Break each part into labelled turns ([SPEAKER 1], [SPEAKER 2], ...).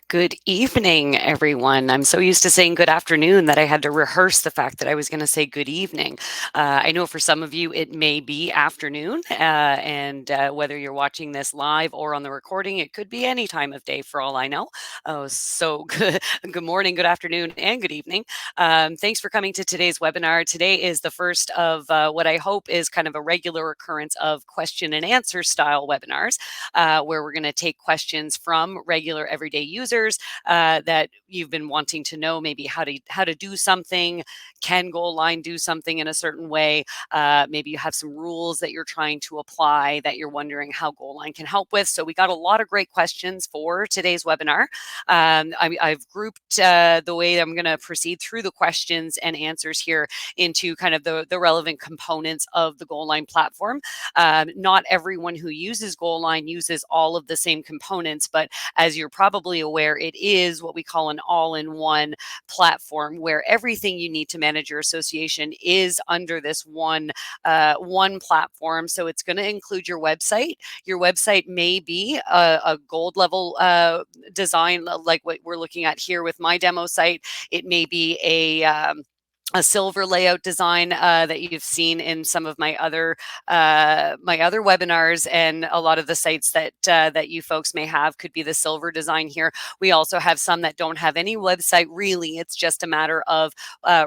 [SPEAKER 1] Good evening, everyone. I'm so used to saying good afternoon that I had to rehearse the fact that I was going to say good evening. I know for some of you it may be afternoon, and whether you're watching this live or on the recording, it could be any time of day for all I know. Oh, so good. Good morning, good afternoon, and good evening. Thanks for coming to today's webinar. Today is the first of what I hope is kind of a regular occurrence of question and answer style webinars, where we're going to take questions from regular everyday users that you've been wanting to know, maybe how to do something. Can Goalline do something in a certain way? Maybe you have some rules that you're trying to apply that you're wondering how Goalline can help with. So we got a lot of great questions for today's webinar. I've grouped the way I'm going to proceed through the questions and answers here into kind of the relevant components of the Goalline platform. Not everyone who uses Goalline uses all of the same components, but as you're probably aware, it is what we call an all-in-one platform where everything you need to manage your association is under this one platform. So it's going to include your website. Your website may be a gold level design, like what we're looking at here with my demo site. It may be a silver layout design that you've seen in some of my other webinars, and a lot of the sites that you folks may have could be the silver design here. We also have some that don't have any website really. It's just a matter of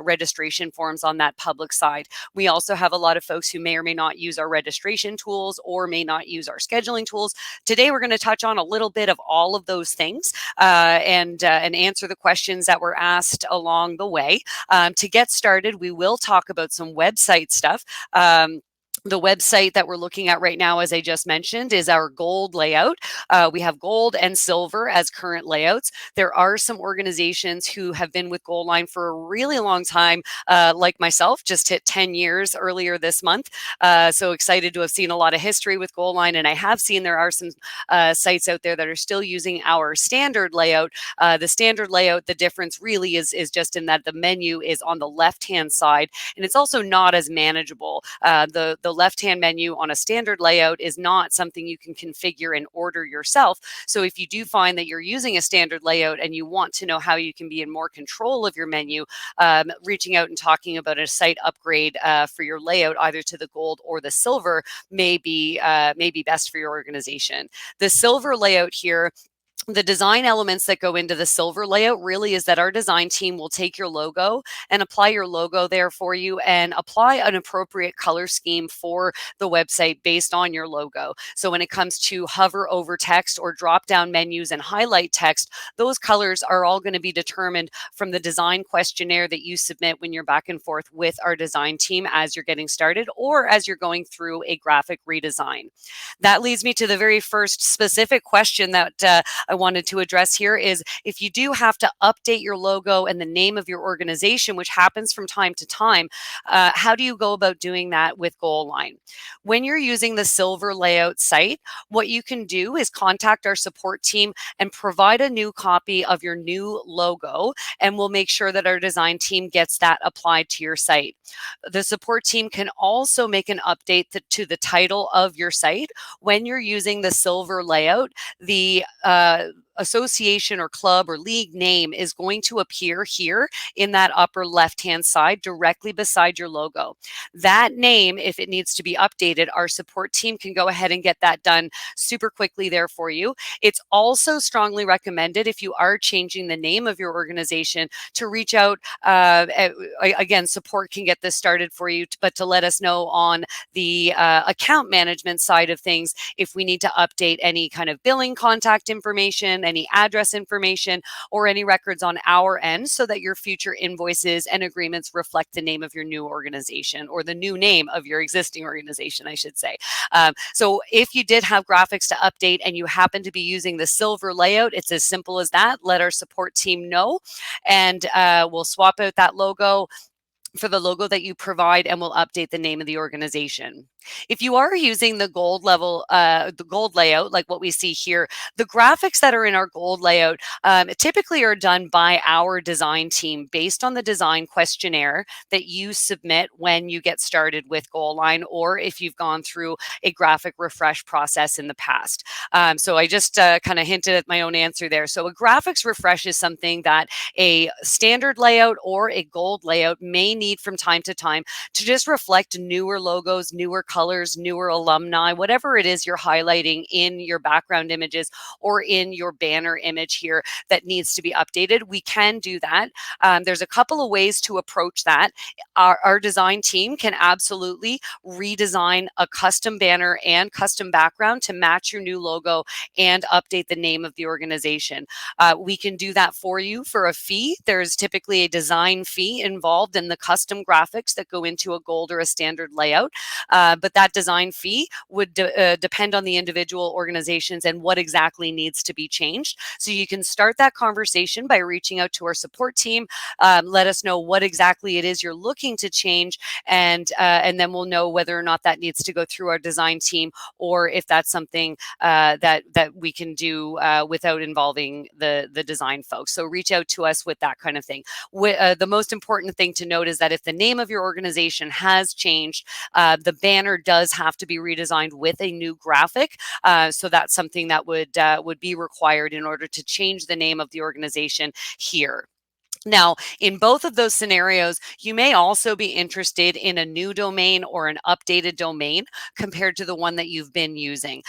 [SPEAKER 1] registration forms on that public side. We also have a lot of folks who may or may not use our registration tools or may not use our scheduling tools. Today we're going to touch on a little bit of all of those things and answer the questions that were asked along the way. To get started, we will talk about some website stuff. The website that we're looking at right now, as I just mentioned, is our gold layout. We have gold and silver as current layouts. There are some organizations who have been with Goalline for a really long time, like myself, just hit 10 years earlier this month. So excited to have seen a lot of history with Goalline, and I have seen there are some sites out there that are still using our standard layout. The standard layout, the difference really is just in that the menu is on the left-hand side, and it's also not as manageable. The left-hand menu on a standard layout is not something you can configure and order yourself. So if you do find that you're using a standard layout and you want to know how you can be in more control of your menu, reaching out and talking about a site upgrade for your layout, either to the gold or the silver, may be best for your organization. The silver layout here, the design elements that go into the silver layout really is that our design team will take your logo and apply your logo there for you and apply an appropriate color scheme for the website based on your logo. So when it comes to hover over text or drop down menus and highlight text, those colors are all going to be determined from the design questionnaire that you submit when you're back and forth with our design team as you're getting started or as you're going through a graphic redesign. That leads me to the very first specific question that I wanted to address here is, if you do have to update your logo and the name of your organization, which happens from time to time, how do you go about doing that with Goalline? When you're using the silver layout site, what you can do is contact our support team and provide a new copy of your new logo, and we'll make sure that our design team gets that applied to your site. The support team can also make an update to the title of your site. When you're using the silver layout, the association or club or league name is going to appear here in that upper left-hand side directly beside your logo. That name, if it needs to be updated, our support team can go ahead and get that done super quickly there for you. It's also strongly recommended, if you are changing the name of your organization, to reach out. Again, support can get this started for you, but to let us know on the account management side of things if we need to update any kind of billing contact information, any address information, or any records on our end, so that your future invoices and agreements reflect the name of your new organization, or the new name of your existing organization, I should say. So if you did have graphics to update and you happen to be using the silver layout, it's as simple as that. Let our support team know, and we'll swap out that logo. for the logo that you provide, and will update the name of the organization. If you are using the gold level, the gold layout, like what we see here, the graphics that are in our gold layout typically are done by our design team based on the design questionnaire that you submit when you get started with Goalline, or if you've gone through a graphic refresh process in the past. So I just kind of hinted at my own answer there. So a graphics refresh is something that a standard layout or a gold layout may need from time to time to just reflect newer logos, newer colors, newer alumni, whatever it is you're highlighting in your background images or in your banner image here that needs to be updated. We can do that. There's a couple of ways to approach that. Our design team can absolutely redesign a custom banner and custom background to match your new logo and update the name of the organization. We can do that for you for a fee. There's typically a design fee involved in the custom graphics that go into a gold or a standard layout. But that design fee would depend on the individual organizations and what exactly needs to be changed. So you can start that conversation by reaching out to our support team. Let us know what exactly it is you're looking to change, and then we'll know whether or not that needs to go through our design team, or if that's something that we can do without involving the design folks. So reach out to us with that kind of thing. The most important thing to note is that if the name of your organization has changed, the banner does have to be redesigned with a new graphic. So that's something that would be required in order to change the name of the organization here. Now, in both of those scenarios, you may also be interested in a new domain or an updated domain compared to the one that you've been using.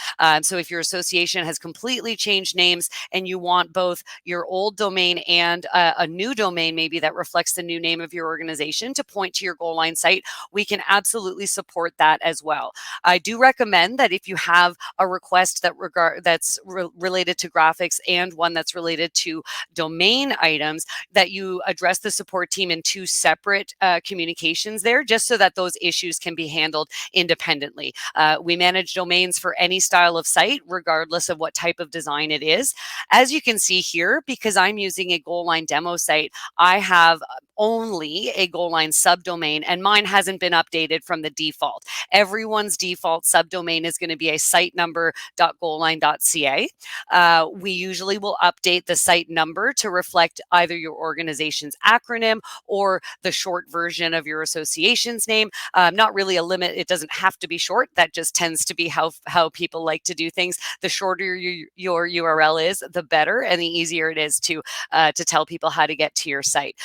[SPEAKER 1] So if your association has completely changed names and you want both your old domain and a new domain, maybe that reflects the new name of your organization to point to your Goalline site, we can absolutely support that as well. I do recommend that if you have a request that's related to graphics and one that's related to domain items, that you address the support team in two separate communications there, just so that those issues can be handled independently. We manage domains for any style of site, regardless of what type of design it is. As you can see here, because I'm using a Goalline demo site, I have only a Goalline subdomain, and mine hasn't been updated from the default. Everyone's default subdomain is going to be a sitenumber.goalline.ca. We usually will update the site number to reflect either your organization's acronym or the short version of your association's name. Not really a limit. It doesn't have to be short. That just tends to be how people like to do things. The shorter your URL is, the better, and the easier it is to tell people how to get to your site.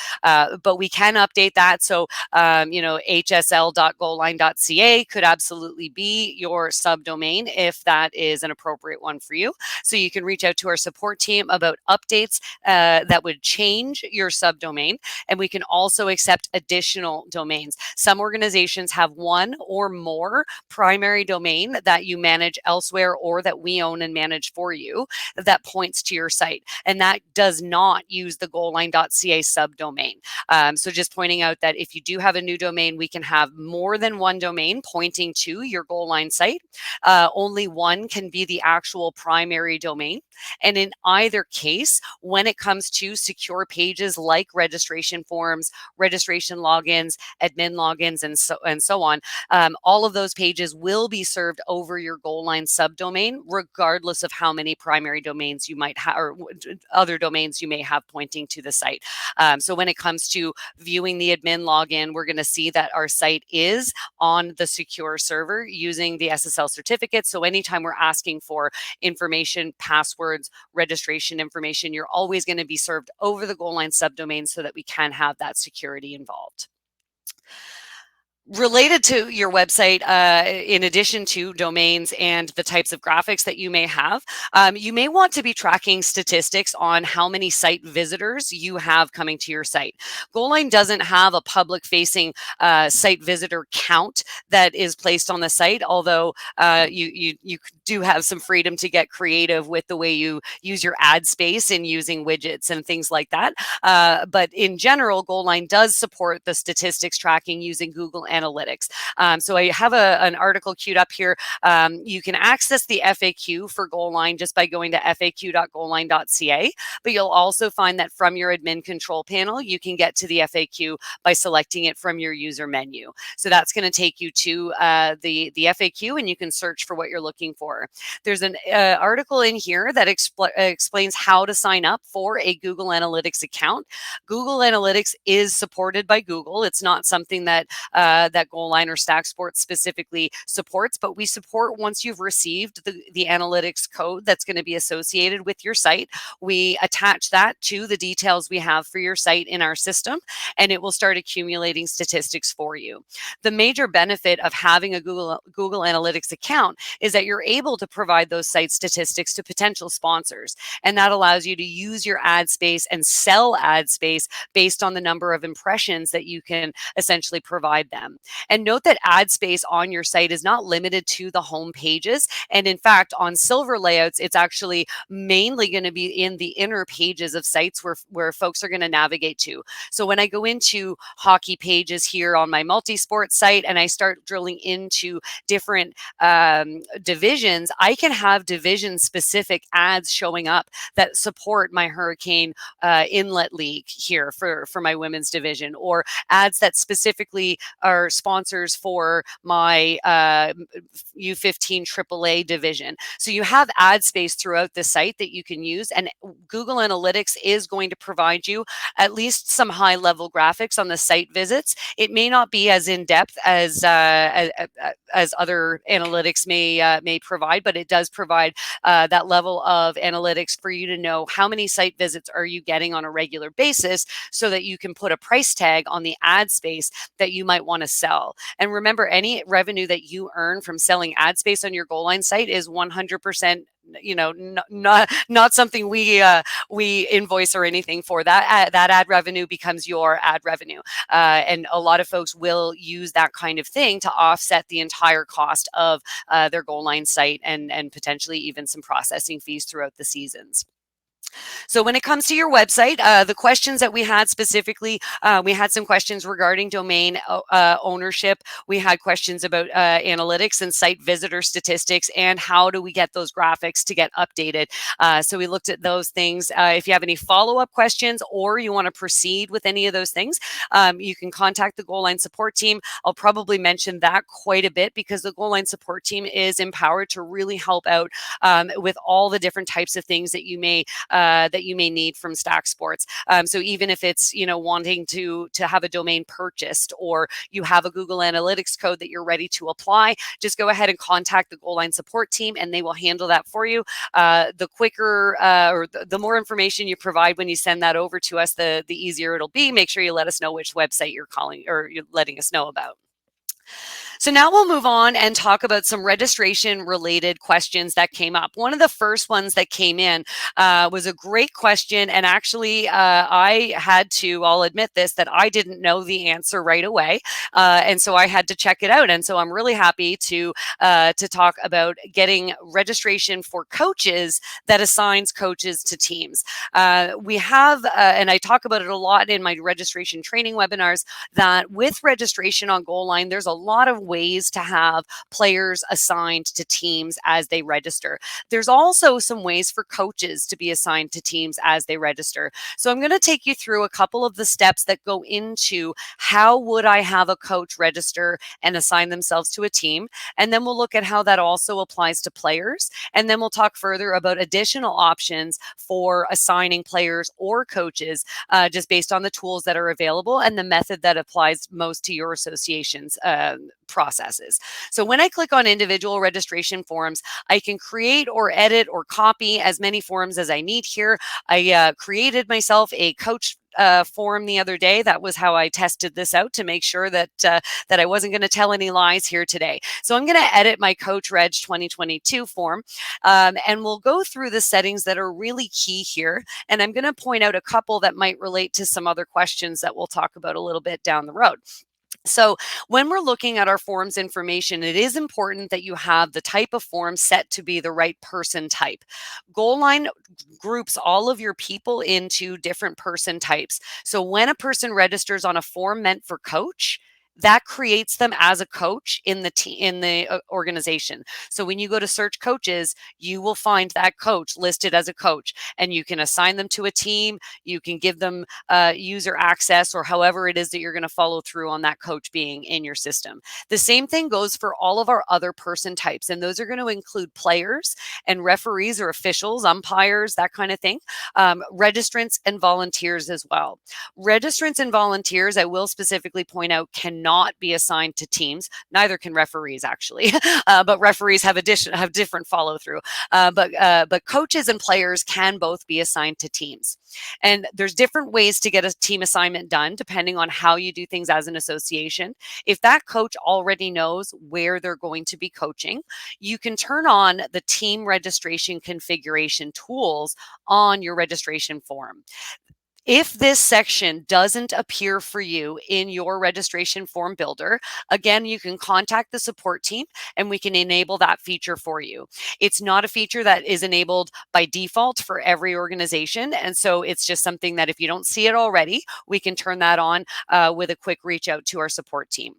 [SPEAKER 1] But we can update that. So, hsl.goalline.ca could absolutely be your subdomain if that is an appropriate one for you. So you can reach out to our support team about updates that would change your subdomain. And we can also accept additional domains. Some organizations have one or more primary domain that you manage elsewhere or that we own and manage for you that points to your site. And that does not use the goalline.ca subdomain. So just pointing out that if you do have a new domain, we can have more than one domain pointing to your Goalline site. Only one can be the actual primary domain. And in either case, when it comes to secure pages like registration forms, registration logins, admin logins, and so on, all of those pages will be served over your Goalline subdomain, regardless of how many primary domains you might have or other domains you may have pointing to the site. So when it comes to viewing the admin login, we're going to see that our site is on the secure server using the SSL certificate. So anytime we're asking for information, passwords, registration information, you're always going to be served over the Goalline subdomain so that we can have that security involved. Related to your website, in addition to domains and the types of graphics that you may have, you may want to be tracking statistics on how many site visitors you have coming to your site. Goalline doesn't have a public-facing site visitor count that is placed on the site, although you do have some freedom to get creative with the way you use your ad space and using widgets and things like that. But in general, Goalline does support the statistics tracking using Google Analytics. So I have an article queued up here. You can access the FAQ for Goalline just by going to faq.goalline.ca, but you'll also find that from your admin control panel, you can get to the FAQ by selecting it from your user menu. So that's going to take you to the FAQ, and you can search for what you're looking for. There's an article in here that explains how to sign up for a Google Analytics account. Google Analytics is supported by Google. It's not something that that Goalline or Stack Sports specifically supports, but we support once you've received the analytics code that's going to be associated with your site. We attach that to the details we have for your site in our system, and it will start accumulating statistics for you. The major benefit of having a Google Analytics account is that you're able to provide those site statistics to potential sponsors, and that allows you to use your ad space and sell ad space based on the number of impressions that you can essentially provide them. And note that ad space on your site is not limited to the home pages, and in fact on silver layouts it's actually mainly going to be in the inner pages of sites where folks are going to navigate to. So when I go into hockey pages here on my multi-sport site and I start drilling into different divisions, I can have division specific ads showing up that support my Hurricane Inlet League here for my women's division, or ads that specifically are sponsors for my U15 AAA division. So you have ad space throughout the site that you can use, and Google Analytics is going to provide you at least some high level graphics on the site visits. It may not be as in depth as other analytics may provide, but it does provide that level of analytics for you to know how many site visits are you getting on a regular basis, so that you can put a price tag on the ad space that you might want to sell. And remember, any revenue that you earn from selling ad space on your Goalline site is 100%, not something we invoice or anything for. That ad revenue becomes your ad revenue, and a lot of folks will use that kind of thing to offset the entire cost of their Goalline site, and potentially even some processing fees throughout the seasons. So when it comes to your website, the questions that we had specifically, we had some questions regarding domain ownership. We had questions about analytics and site visitor statistics, and how do we get those graphics to get updated. So we looked at those things. If you have any follow-up questions, or you want to proceed with any of those things, you can contact the Goalline support team. I'll probably mention that quite a bit, because the Goalline support team is empowered to really help out with all the different types of things that you may need from Stack Sports. So even if it's, wanting to have a domain purchased, or you have a Google Analytics code that you're ready to apply, just go ahead and contact the Goalline support team, and they will handle that for you. The quicker or the more information you provide when you send that over to us, the easier it'll be. Make sure you let us know which website you're calling, or you're letting us know about. So now we'll move on and talk about some registration related questions that came up. One of the first ones that came in was a great question. And actually, I'll admit this, that I didn't know the answer right away. And so I had to check it out. And so I'm really happy to talk about getting registration for coaches that assigns coaches to teams. We have, and I talk about it a lot in my registration training webinars, that with registration on Goalline, there's a lot of ways to have players assigned to teams as they register. There's also some ways for coaches to be assigned to teams as they register. So I'm going to take you through a couple of the steps that go into how would I have a coach register and assign themselves to a team. And then we'll look at how that also applies to players. And then we'll talk further about additional options for assigning players or coaches, just based on the tools that are available and the method that applies most to your association's processes. So when I click on individual registration forms, I can create or edit or copy as many forms as I need here. I created myself a coach form the other day. That was how I tested this out, to make sure that I wasn't going to tell any lies here today. So I'm going to edit my Coach Reg 2022 form, and we'll go through the settings that are really key here. And I'm going to point out a couple that might relate to some other questions that we'll talk about a little bit down the road. So when we're looking at our forms information, it is important that you have the type of form set to be the right person type. Goalline groups all of your people into different person types. So when a person registers on a form meant for coach, that creates them as a coach in the organization. So when you go to search coaches, you will find that coach listed as a coach, and you can assign them to a team. You can give them user access, or however it is that you're going to follow through on that coach being in your system. The same thing goes for all of our other person types, and those are going to include players and referees or officials, umpires, that kind of thing, registrants and volunteers as well. Registrants and volunteers, I will specifically point out, cannot be assigned to teams. Neither can referees, actually, but referees have different follow through. But coaches and players can both be assigned to teams. And there's different ways to get a team assignment done depending on how you do things as an association. If that coach already knows where they're going to be coaching, you can turn on the team registration configuration tools on your registration form. If this section doesn't appear for you in your registration form builder, again, you can contact the support team and we can enable that feature for you. It's not a feature that is enabled by default for every organization. And so it's just something that if you don't see it already, we can turn that on with a quick reach out to our support team.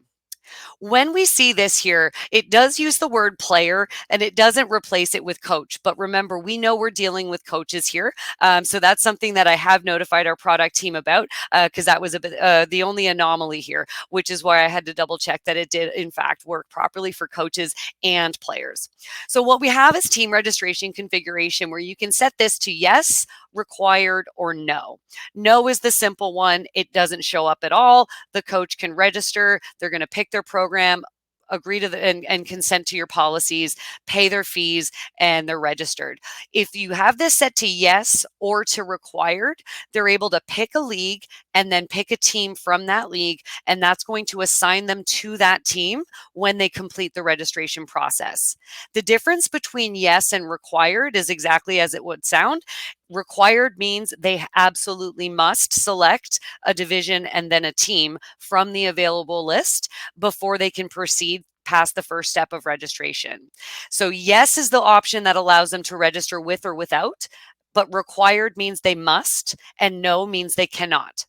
[SPEAKER 1] When we see this here, it does use the word player and it doesn't replace it with coach. But remember, we know we're dealing with coaches here. So that's something that I have notified our product team about, because that was a bit the only anomaly here, which is why I had to double check that it did in fact work properly for coaches and players. So what we have is team registration configuration, where you can set this to yes, required, or no. No is the simple one. It doesn't show up at all. The coach can register. They're going to pick their program, agree to and consent to your policies, pay their fees, and they're registered. If you have this set to yes or to required, they're able to pick a league and then pick a team from that league, and that's going to assign them to that team when they complete the registration process. The difference between yes and required is exactly as it would sound. Required means they absolutely must select a division and then a team from the available list before they can proceed past the first step of registration. So yes is the option that allows them to register with or without, but required means they must, and no means they cannot.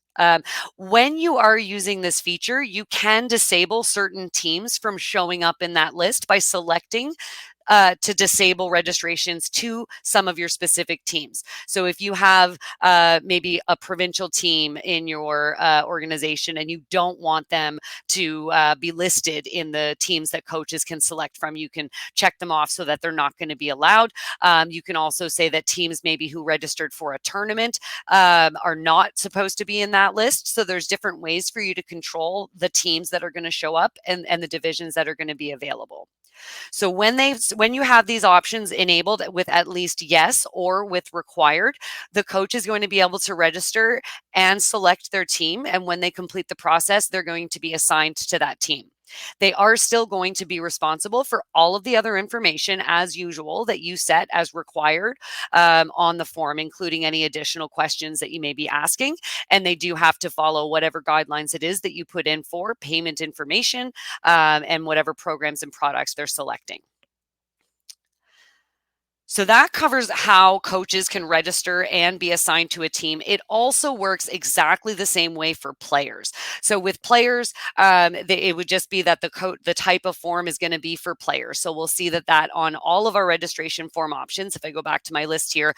[SPEAKER 1] When you are using this feature, you can disable certain teams from showing up in that list by selecting to disable registrations to some of your specific teams. So if you have maybe a provincial team in your organization and you don't want them to be listed in the teams that coaches can select from, you can check them off so that they're not going to be allowed. You can also say that teams maybe who registered for a tournament are not supposed to be in that list. So there's different ways for you to control the teams that are going to show up and the divisions that are going to be available. So when you have these options enabled with at least yes or with required, the coach is going to be able to register and select their team. And when they complete the process, they're going to be assigned to that team. They are still going to be responsible for all of the other information as usual that you set as required on the form, including any additional questions that you may be asking. And they do have to follow whatever guidelines it is that you put in for payment information and whatever programs and products they're selecting. So that covers how coaches can register and be assigned to a team. It also works exactly the same way for players. So with players, it would just be that the type of form is going to be for players. So we'll see that on all of our registration form options. If I go back to my list here,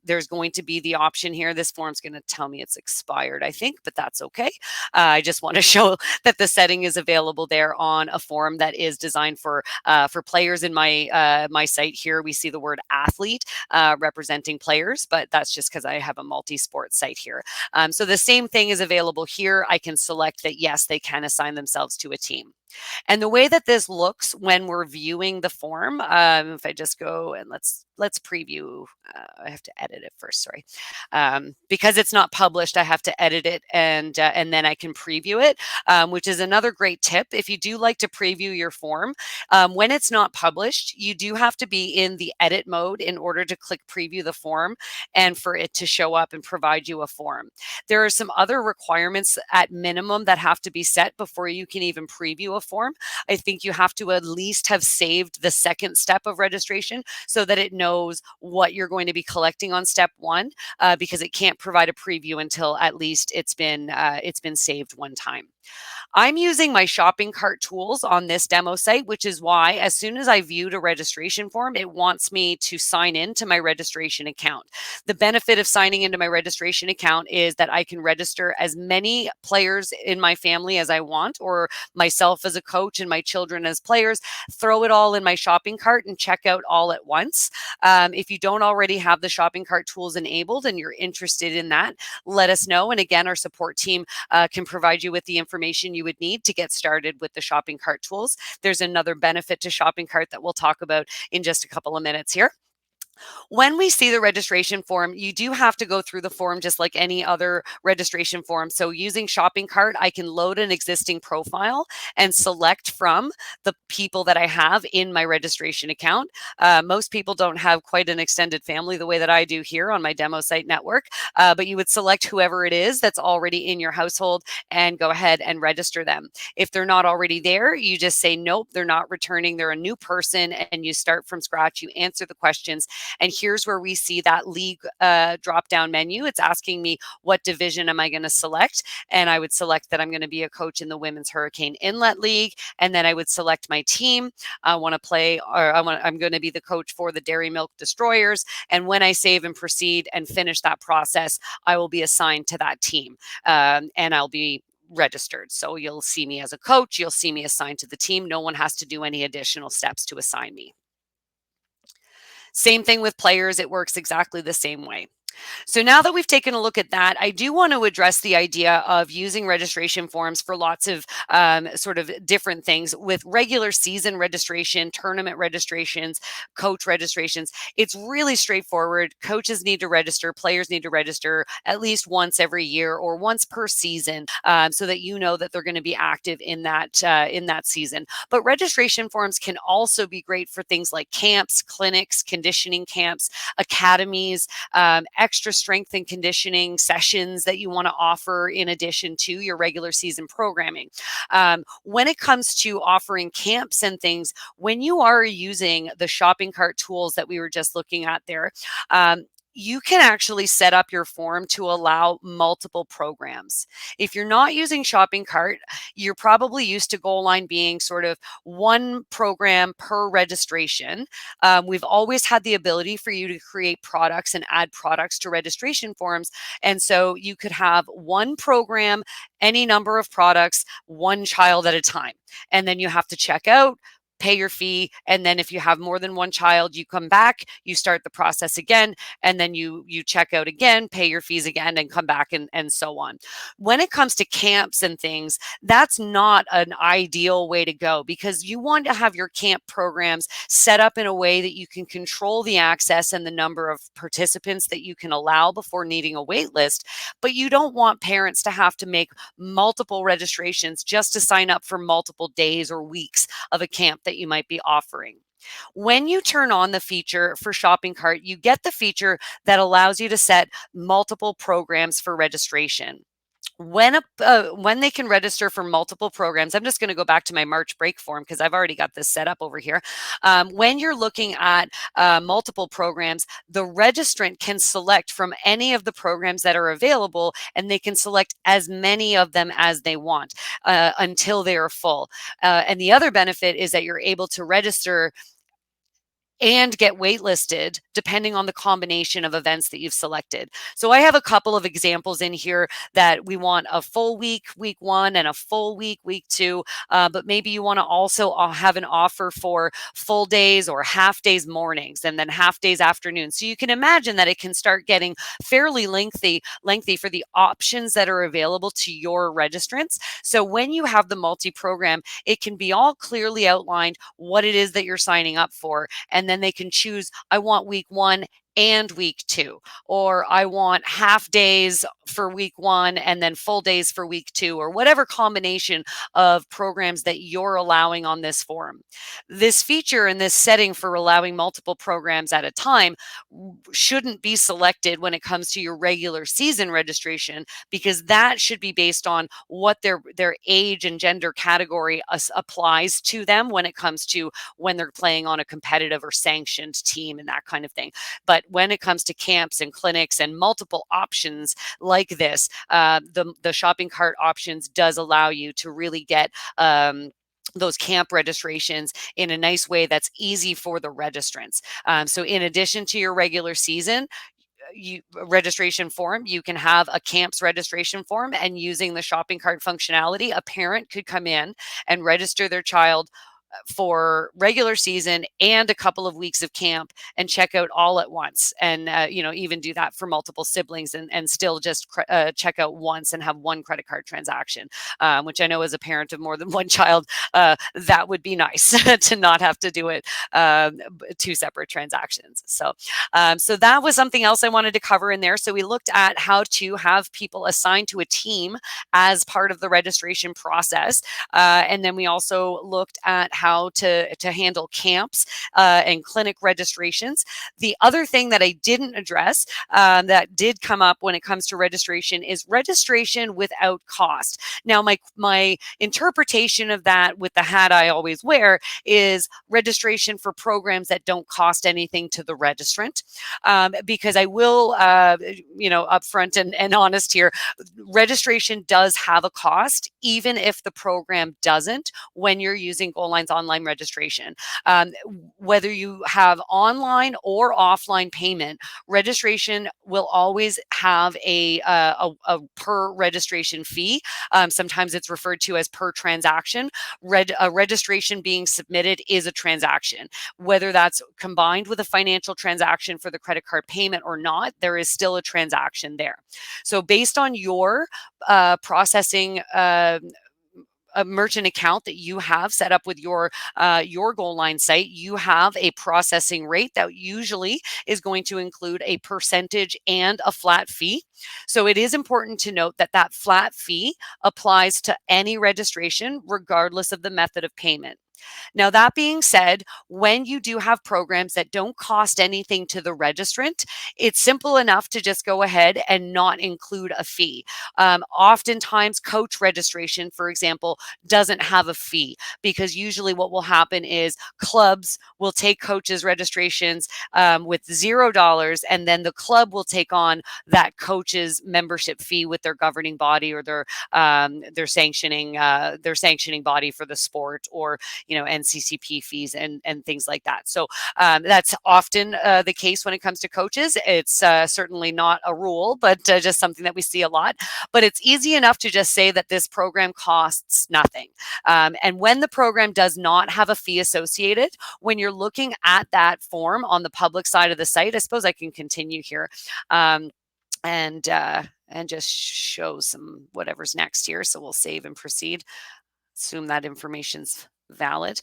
[SPEAKER 1] there's going to be the option here. This form's going to tell me it's expired, I think, but that's okay. I just want to show that the setting is available there on a form that is designed for players. In my site here, we see the word athlete representing players, but that's just because I have a multi-sport site here. So the same thing is available here. I can select that, yes, they can assign themselves to a team. And the way that this looks when we're viewing the form, if I just go and let's preview, I have to edit it first, sorry. Because it's not published, I have to edit it and then I can preview it, which is another great tip. If you do like to preview your form, when it's not published, you do have to be in the edit mode in order to click preview the form and for it to show up and provide you a form. There are some other requirements at minimum that have to be set before you can even preview a a form. I think you have to at least have saved the second step of registration so that it knows what you're going to be collecting on step one, because it can't provide a preview until at least it's been saved one time. I'm using my shopping cart tools on this demo site, which is why as soon as I viewed a registration form, it wants me to sign into my registration account. The benefit of signing into my registration account is that I can register as many players in my family as I want, or myself as a coach and my children as players, throw it all in my shopping cart and check out all at once. If you don't already have the shopping cart tools enabled and you're interested in that, let us know. And again, our support team can provide you with the information you would need to get started with the shopping cart tools. There's another benefit to shopping cart that we'll talk about in just a couple of minutes here. When we see the registration form, you do have to go through the form just like any other registration form. So using shopping cart, I can load an existing profile and select from the people that I have in my registration account. Most people don't have quite an extended family the way that I do here on my demo site network, but you would select whoever it is that's already in your household and go ahead and register them. If they're not already there, you just say, nope, they're not returning. They're a new person, and you start from scratch. You answer the questions. And here's where we see that league drop-down menu. It's asking me what division am I going to select, and I would select that I'm going to be a coach in the Women's Hurricane Inlet League, and then I would select my team. I want to play, or I'm going to be the coach for the Dairy Milk Destroyers. And when I save and proceed and finish that process, I will be assigned to that team, and I'll be registered. So you'll see me as a coach. You'll see me assigned to the team. No one has to do any additional steps to assign me. Same thing with players. It works exactly the same way. So now that we've taken a look at that, I do want to address the idea of using registration forms for lots of sort of different things with regular season registration, tournament registrations, coach registrations. It's really straightforward. Coaches need to register, players need to register at least once every year or once per season, so that you know that they're going to be active in that season. But registration forms can also be great for things like camps, clinics, conditioning camps, academies, extra strength and conditioning sessions that you want to offer in addition to your regular season programming. When it comes to offering camps and things, when you are using the shopping cart tools that we were just looking at there, you can actually set up your form to allow multiple programs. If you're not using shopping cart, you're probably used to Goalline being sort of one program per registration. We've always had the ability for you to create products and add products to registration forms. And so you could have one program, any number of products, one child at a time. And then you have to check out, pay your fee, and then if you have more than one child, you come back, you start the process again, and then you check out again, pay your fees again, and come back, and so on. When it comes to camps and things, that's not an ideal way to go, because you want to have your camp programs set up in a way that you can control the access and the number of participants that you can allow before needing a wait list, but you don't want parents to have to make multiple registrations just to sign up for multiple days or weeks of a camp that you might be offering. When you turn on the feature for shopping cart, you get the feature that allows you to set multiple programs for registration. When they can register for multiple programs, I'm just going to go back to my March break form because I've already got this set up over here. When you're looking at multiple programs, the registrant can select from any of the programs that are available, and they can select as many of them as they want until they are full. And the other benefit is that you're able to register and get waitlisted depending on the combination of events that you've selected. So I have a couple of examples in here that we want a full week, week one, and a full week, week two, but maybe you want to also have an offer for full days or half days mornings and then half days afternoons. So you can imagine that it can start getting fairly lengthy for the options that are available to your registrants. So when you have the multi-program, it can be all clearly outlined what it is that you're signing up for, and then they can choose, I want week one and week 2, or I want half days for week 1 and then full days for week 2, or whatever combination of programs that you're allowing on this form. This feature and this setting for allowing multiple programs at a time shouldn't be selected when it comes to your regular season registration, because that should be based on what their age and gender category applies to them when it comes to when they're playing on a competitive or sanctioned team and that kind of thing. But when it comes to camps and clinics and multiple options like this, the shopping cart options does allow you to really get those camp registrations in a nice way that's easy for the registrants. So in addition to your regular season registration form, you can have a camp's registration form, and using the shopping cart functionality, a parent could come in and register their child for regular season and a couple of weeks of camp and check out all at once, and even do that for multiple siblings, and still just check out once and have one credit card transaction, which I know as a parent of more than one child, that would be nice to not have to do it two separate transactions. So that was something else I wanted to cover in there. So we looked at how to have people assigned to a team as part of the registration process, and then we also looked at how to handle camps and clinic registrations. The other thing that I didn't address that did come up when it comes to registration is registration without cost. Now, my interpretation of that, with the hat I always wear, is registration for programs that don't cost anything to the registrant. Because I will, upfront and honest here, registration does have a cost, even if the program doesn't, when you're using Goalline's online registration. Whether you have online or offline payment, registration will always have a per registration fee. Sometimes it's referred to as per transaction. A registration being submitted is a transaction. Whether that's combined with a financial transaction for the credit card payment or not, there is still a transaction there. So based on your processing a merchant account that you have set up with your Goalline site, you have a processing rate that usually is going to include a percentage and a flat fee. So it is important to note that that flat fee applies to any registration, regardless of the method of payment. Now, that being said, when you do have programs that don't cost anything to the registrant, it's simple enough to just go ahead and not include a fee. Oftentimes, coach registration, for example, doesn't have a fee, because usually what will happen is clubs will take coaches' registrations with $0, and then the club will take on that coach's membership fee with their governing body or their sanctioning body for the sport, or NCCP fees and things like that. So that's often the case when it comes to coaches. It's certainly not a rule, but just something that we see a lot. But it's easy enough to just say that this program costs nothing. And when the program does not have a fee associated, when you're looking at that form on the public side of the site, I suppose I can continue here. And just show some whatever's next here. So we'll save and proceed. Assume that information's valid.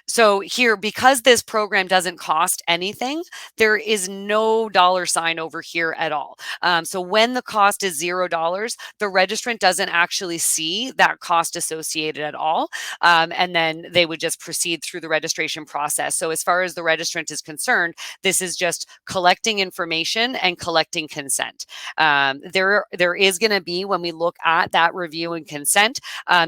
[SPEAKER 1] So here, because this program doesn't cost anything, there is no dollar sign over here at all. So when the cost is $0, the registrant doesn't actually see that cost associated at all. And then they would just proceed through the registration process. So as far as the registrant is concerned, this is just collecting information and collecting consent. There is going to be, when we look at that review and consent,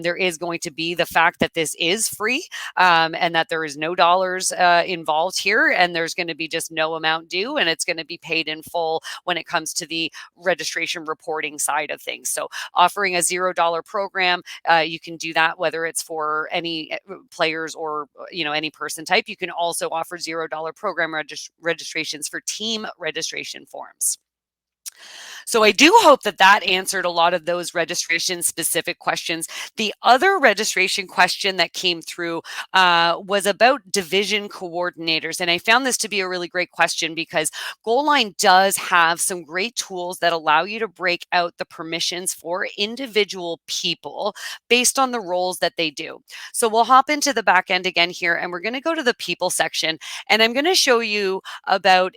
[SPEAKER 1] there is going to be the fact that this is free, and that there is no dollars involved here, and there's going to be just no amount due, and it's going to be paid in full when it comes to the registration reporting side of things. So offering a $0 program, you can do that whether it's for any players or any person type. You can also offer $0 program registrations for team registration forms. So I do hope that that answered a lot of those registration specific questions. The other registration question that came through was about division coordinators. And I found this to be a really great question because Goalline does have some great tools that allow you to break out the permissions for individual people based on the roles that they do. So we'll hop into the back end again here, and we're going to go to the people section, and I'm going to show you about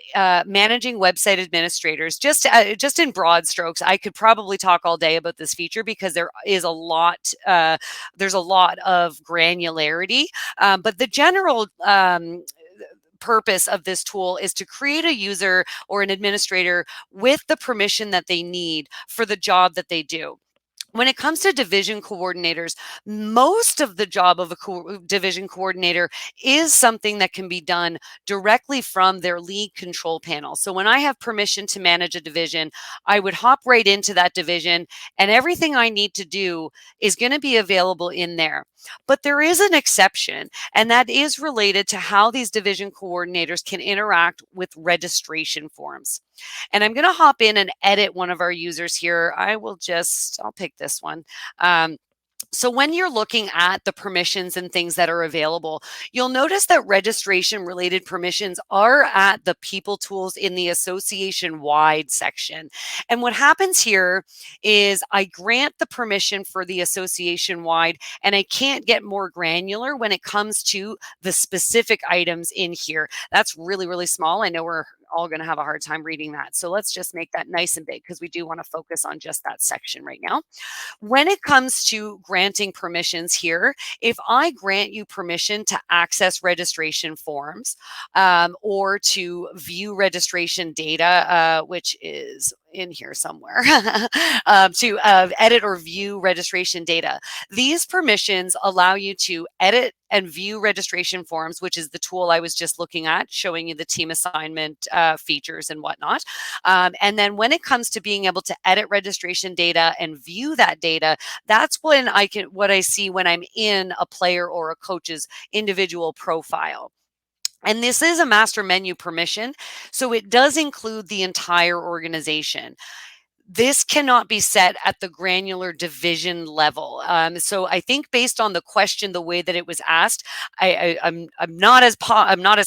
[SPEAKER 1] managing website administrators. Just in broad strokes, I could probably talk all day about this feature because there is a lot. There's a lot of granularity, but the general purpose of this tool is to create a user or an administrator with the permission that they need for the job that they do. When it comes to division coordinators, most of the job of a division coordinator is something that can be done directly from their league control panel. So when I have permission to manage a division, I would hop right into that division, and everything I need to do is going to be available in there. But there is an exception, and that is related to how these division coordinators can interact with registration forms. And I'm going to hop in and edit one of our users here. I'll pick this one. So when you're looking at the permissions and things that are available, you'll notice that registration related permissions are at the people tools in the association wide section. And what happens here is I grant the permission for the association wide, and I can't get more granular when it comes to the specific items in here. That's really, really small. I know we're all going to have a hard time reading that. So let's just make that nice and big because we do want to focus on just that section right now. When it comes to granting permissions here, if I grant you permission to access registration forms or to view registration data, which is in here somewhere, to edit or view registration data. These permissions allow you to edit and view registration forms, which is the tool I was just looking at, showing you the team assignment features and whatnot. And then when it comes to being able to edit registration data and view that data, that's when what I see when I'm in a player or a coach's individual profile. And this is a master menu permission, so it does include the entire organization. This cannot be set at the granular division level. So I think based on the question, the way that it was asked, I'm not as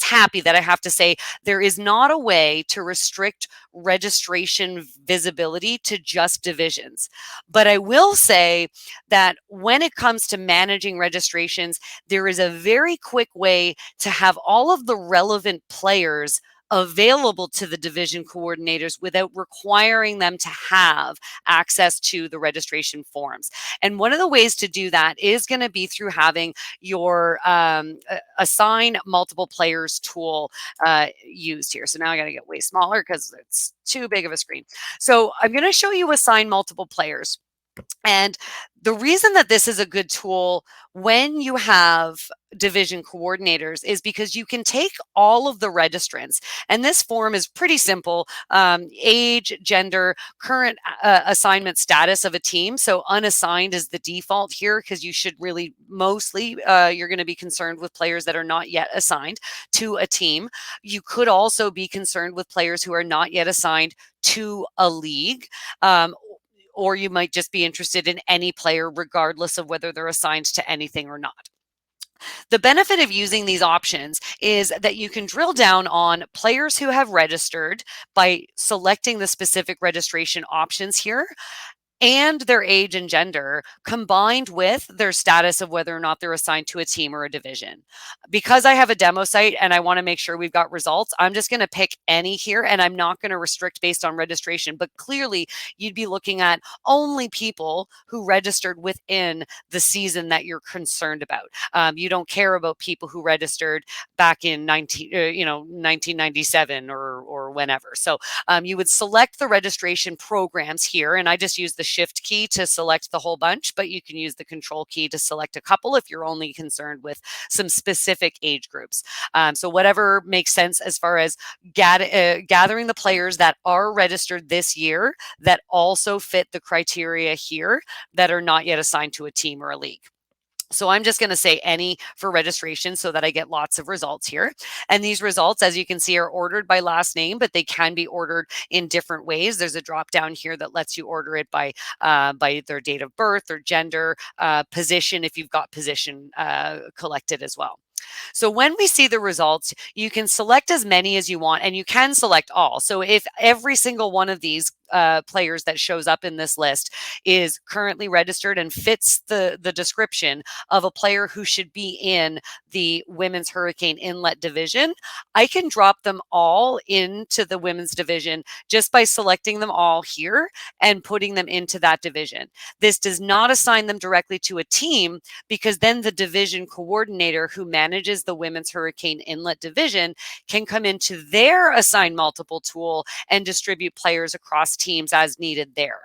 [SPEAKER 1] happy that I have to say there is not a way to restrict registration visibility to just divisions. But I will say that when it comes to managing registrations, there is a very quick way to have all of the relevant players available to the division coordinators without requiring them to have access to the registration forms. And one of the ways to do that is going to be through having your assign multiple players tool used here. So now I got to get way smaller because it's too big of a screen. So I'm going to show you assign multiple players. And the reason that this is a good tool when you have division coordinators is because you can take all of the registrants, and this form is pretty simple: age, gender, current assignment status of a team. So unassigned is the default here because you should really mostly you're going to be concerned with players that are not yet assigned to a team. You could also be concerned with players who are not yet assigned to a league. Or you might just be interested in any player, regardless of whether they're assigned to anything or not. The benefit of using these options is that you can drill down on players who have registered by selecting the specific registration options here, and their age and gender combined with their status of whether or not they're assigned to a team or a division. Because I have a demo site and I want to make sure we've got results, I'm just going to pick any here, and I'm not going to restrict based on registration. But clearly you'd be looking at only people who registered within the season that you're concerned about. You don't care about people who registered back in 1997 or whenever. So you would select the registration programs here, and I just use the shift key to select the whole bunch, but you can use the control key to select a couple if you're only concerned with some specific age groups. So whatever makes sense as far as gathering the players that are registered this year that also fit the criteria here that are not yet assigned to a team or a league. So I'm just going to say any for registration so that I get lots of results here. And these results, as you can see, are ordered by last name, but they can be ordered in different ways. There's a drop down here that lets you order it by their date of birth or gender, position, if you've got position collected as well. So when we see the results, you can select as many as you want, and you can select all. So if every single one of these players that shows up in this list is currently registered and fits the description of a player who should be in the Women's Hurricane Inlet division, I can drop them all into the women's division just by selecting them all here and putting them into that division. This does not assign them directly to a team, because then the division coordinator who manages the Women's Hurricane Inlet division can come into their assign multiple tool and distribute players across teams as needed there.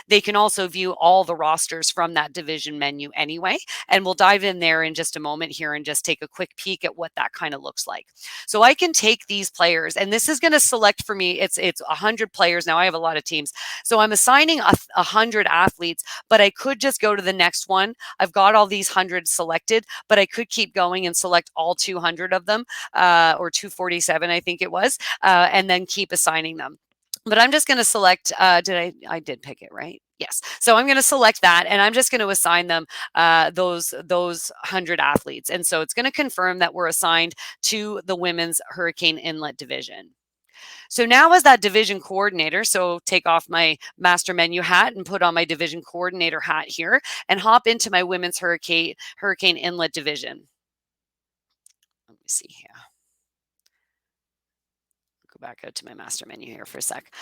[SPEAKER 1] They can also view all the rosters from that division menu anyway, and we'll dive in there in just a moment here and just take a quick peek at what that kind of looks like. So I can take these players, and this is going to select for me, it's 100 players. Now I have a lot of teams, so I'm assigning 100 athletes, but I could just go to the next one. I've got all these 100 selected, but I could keep going and select all 200 of them, or 247, I think it was, and then keep assigning them. But I'm just going to select, I did pick it, right? Yes. So I'm going to select that, and I'm just going to assign them those 100 athletes. And so it's going to confirm that we're assigned to the Women's Hurricane Inlet division. So now as that division coordinator, so take off my master menu hat and put on my division coordinator hat here and hop into my Women's Hurricane Inlet division. Let me see here. Back out to my master menu here for a sec.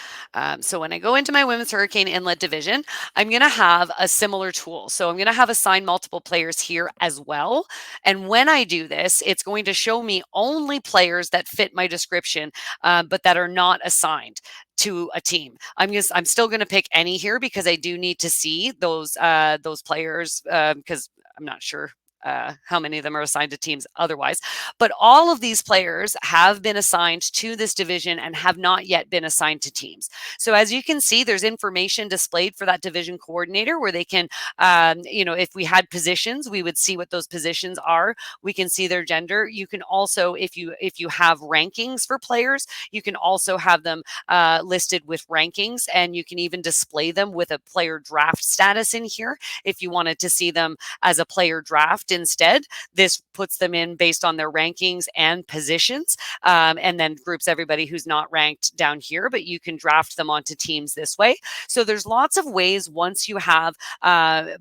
[SPEAKER 1] So when I go into my Women's Hurricane Inlet division, I'm going to have a similar tool. So I'm going to have assign multiple players here as well. And when I do this, it's going to show me only players that fit my description, but that are not assigned to a team. I'm still going to pick any here because I do need to see those players, because I'm not sure how many of them are assigned to teams otherwise. But all of these players have been assigned to this division and have not yet been assigned to teams. So as you can see, there's information displayed for that division coordinator where they can, if we had positions, we would see what those positions are. We can see their gender. You can also, if you have rankings for players, you can also have them listed with rankings, and you can even display them with a player draft status in here if you wanted to see them as a player draft instead. This puts them in based on their rankings and positions, and then groups everybody who's not ranked down here, but you can draft them onto teams this way. So there's lots of ways once you have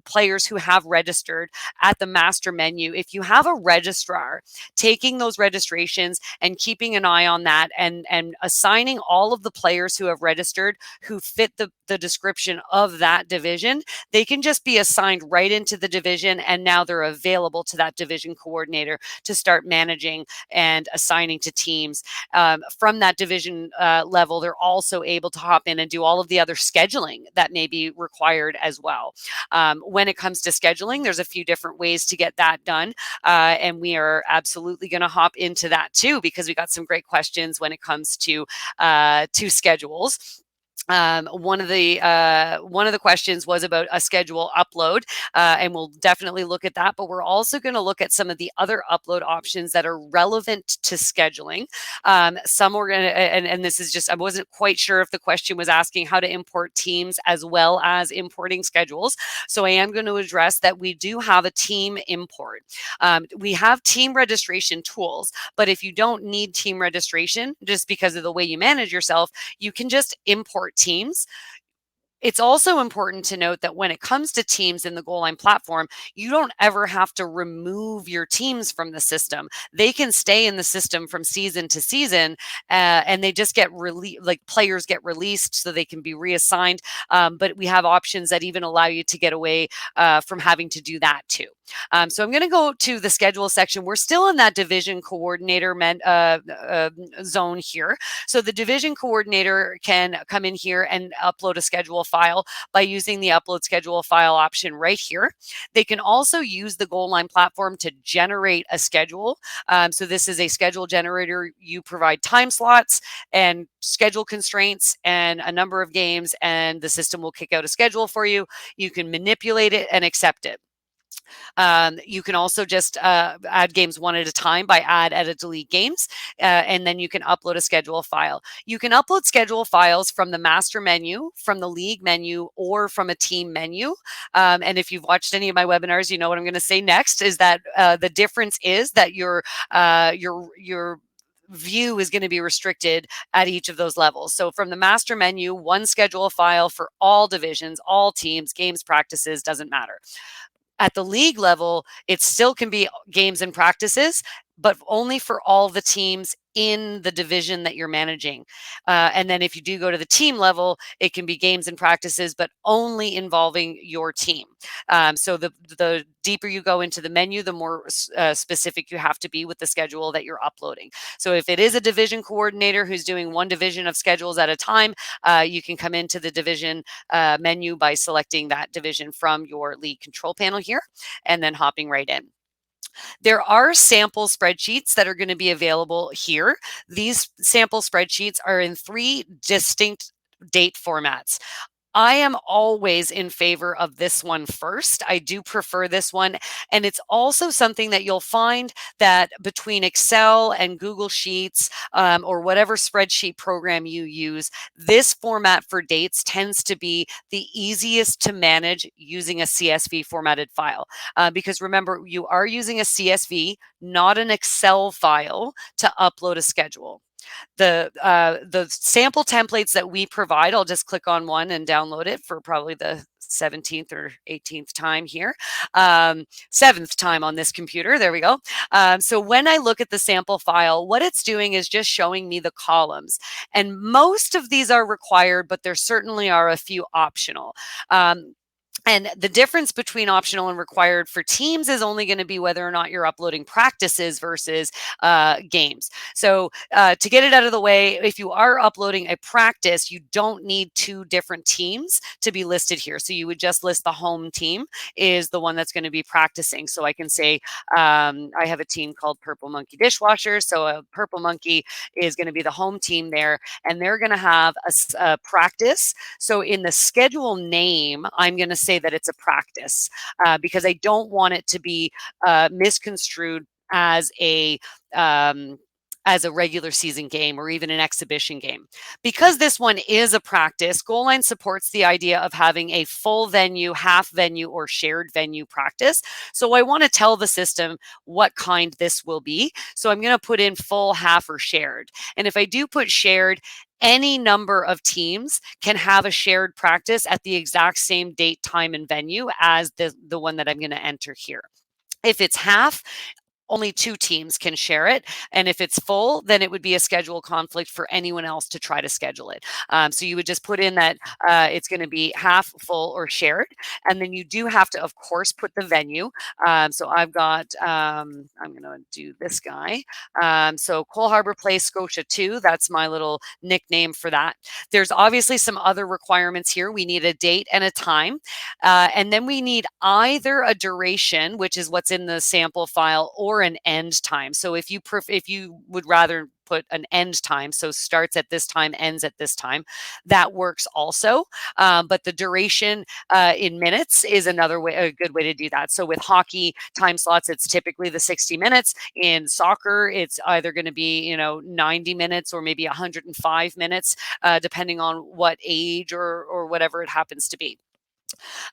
[SPEAKER 1] players who have registered at the master menu. If you have a registrar, taking those registrations and keeping an eye on that, and assigning all of the players who have registered who fit the description of that division, they can just be assigned right into the division, and now they're available to that division coordinator to start managing and assigning to teams. From that division level, they're also able to hop in and do all of the other scheduling that may be required as well. When it comes to scheduling, there's a few different ways to get that done, and we are absolutely going to hop into that too, because we got some great questions when it comes to schedules. One of the questions was about a schedule upload, and we'll definitely look at that. But we're also going to look at some of the other upload options that are relevant to scheduling. Some we're going to, and this is just, I wasn't quite sure if the question was asking how to import teams as well as importing schedules. So I am going to address that we do have a team import. We have team registration tools, but if you don't need team registration, just because of the way you manage yourself, you can just import teams. It's also important to note that when it comes to teams in the Goalline platform, you don't ever have to remove your teams from the system. They can stay in the system from season to season, and they just get like players get released so they can be reassigned. But we have options that even allow you to get away from having to do that too. So I'm going to go to the schedule section. We're still in that division coordinator zone here. So the division coordinator can come in here and upload a schedule file by using the upload schedule file option right here. They can also use the Goalline platform to generate a schedule. So this is a schedule generator. You provide time slots and schedule constraints and a number of games, and the system will kick out a schedule for you. You can manipulate it and accept it. You can also just add games one at a time by add, edit, delete games, and then you can upload a schedule file. You can upload schedule files from the master menu, from the league menu, or from a team menu. And if you've watched any of my webinars, you know what I'm going to say next is that the difference is that your view is going to be restricted at each of those levels. So from the master menu, one schedule file for all divisions, all teams, games, practices, doesn't matter. At the league level, it still can be games and practices, but only for all the teams in the division that you're managing. And then if you do go to the team level, it can be games and practices, but only involving your team. So the deeper you go into the menu, the more specific you have to be with the schedule that you're uploading. So if it is a division coordinator who's doing one division of schedules at a time, you can come into the division menu by selecting that division from your league control panel here, and then hopping right in. There are sample spreadsheets that are going to be available here. These sample spreadsheets are in 3 distinct date formats. I am always in favor of this one first. I do prefer this one. And it's also something that you'll find that between Excel and Google Sheets or whatever spreadsheet program you use, this format for dates tends to be the easiest to manage using a CSV formatted file. Because remember, you are using a CSV, not an Excel file, to upload a schedule. The sample templates that we provide, I'll just click on one and download it for probably the 17th or 18th time here. 7th time on this computer. There we go. So when I look at the sample file, what it's doing is just showing me the columns. And most of these are required, but there certainly are a few optional. And the difference between optional and required for teams is only going to be whether or not you're uploading practices versus games. So to get it out of the way, if you are uploading a practice, you don't need 2 different teams to be listed here. So you would just list the home team is the one that's going to be practicing. So I can say I have a team called Purple Monkey Dishwasher. So a Purple Monkey is going to be the home team there, and they're going to have a practice. So in the schedule name, I'm going to say that it's a practice because I don't want it to be misconstrued as a regular season game or even an exhibition game. Because this one is a practice, Goalline supports the idea of having a full venue, half venue, or shared venue practice. So I want to tell the system what kind this will be. So I'm going to put in full, half, or shared. And if I do put shared, any number of teams can have a shared practice at the exact same date, time, and venue as the one that I'm going to enter here. If it's half, only 2 teams can share it. And if it's full, then it would be a schedule conflict for anyone else to try to schedule it. So you would just put in that it's going to be half, full, or shared. And then you do have to, of course, put the venue. So I've got, I'm going to do this guy. So Cole Harbor Place, Scotia 2, that's my little nickname for that. There's obviously some other requirements here. We need a date and a time. And then we need either a duration, which is what's in the sample file, or an end time. So if you would rather put an end time, so starts at this time, ends at this time, that works also. But the duration in minutes is a good way to do that. So with hockey time slots, it's typically the 60 minutes. In soccer, it's either going to be 90 minutes or maybe 105 minutes, depending on what age or whatever it happens to be.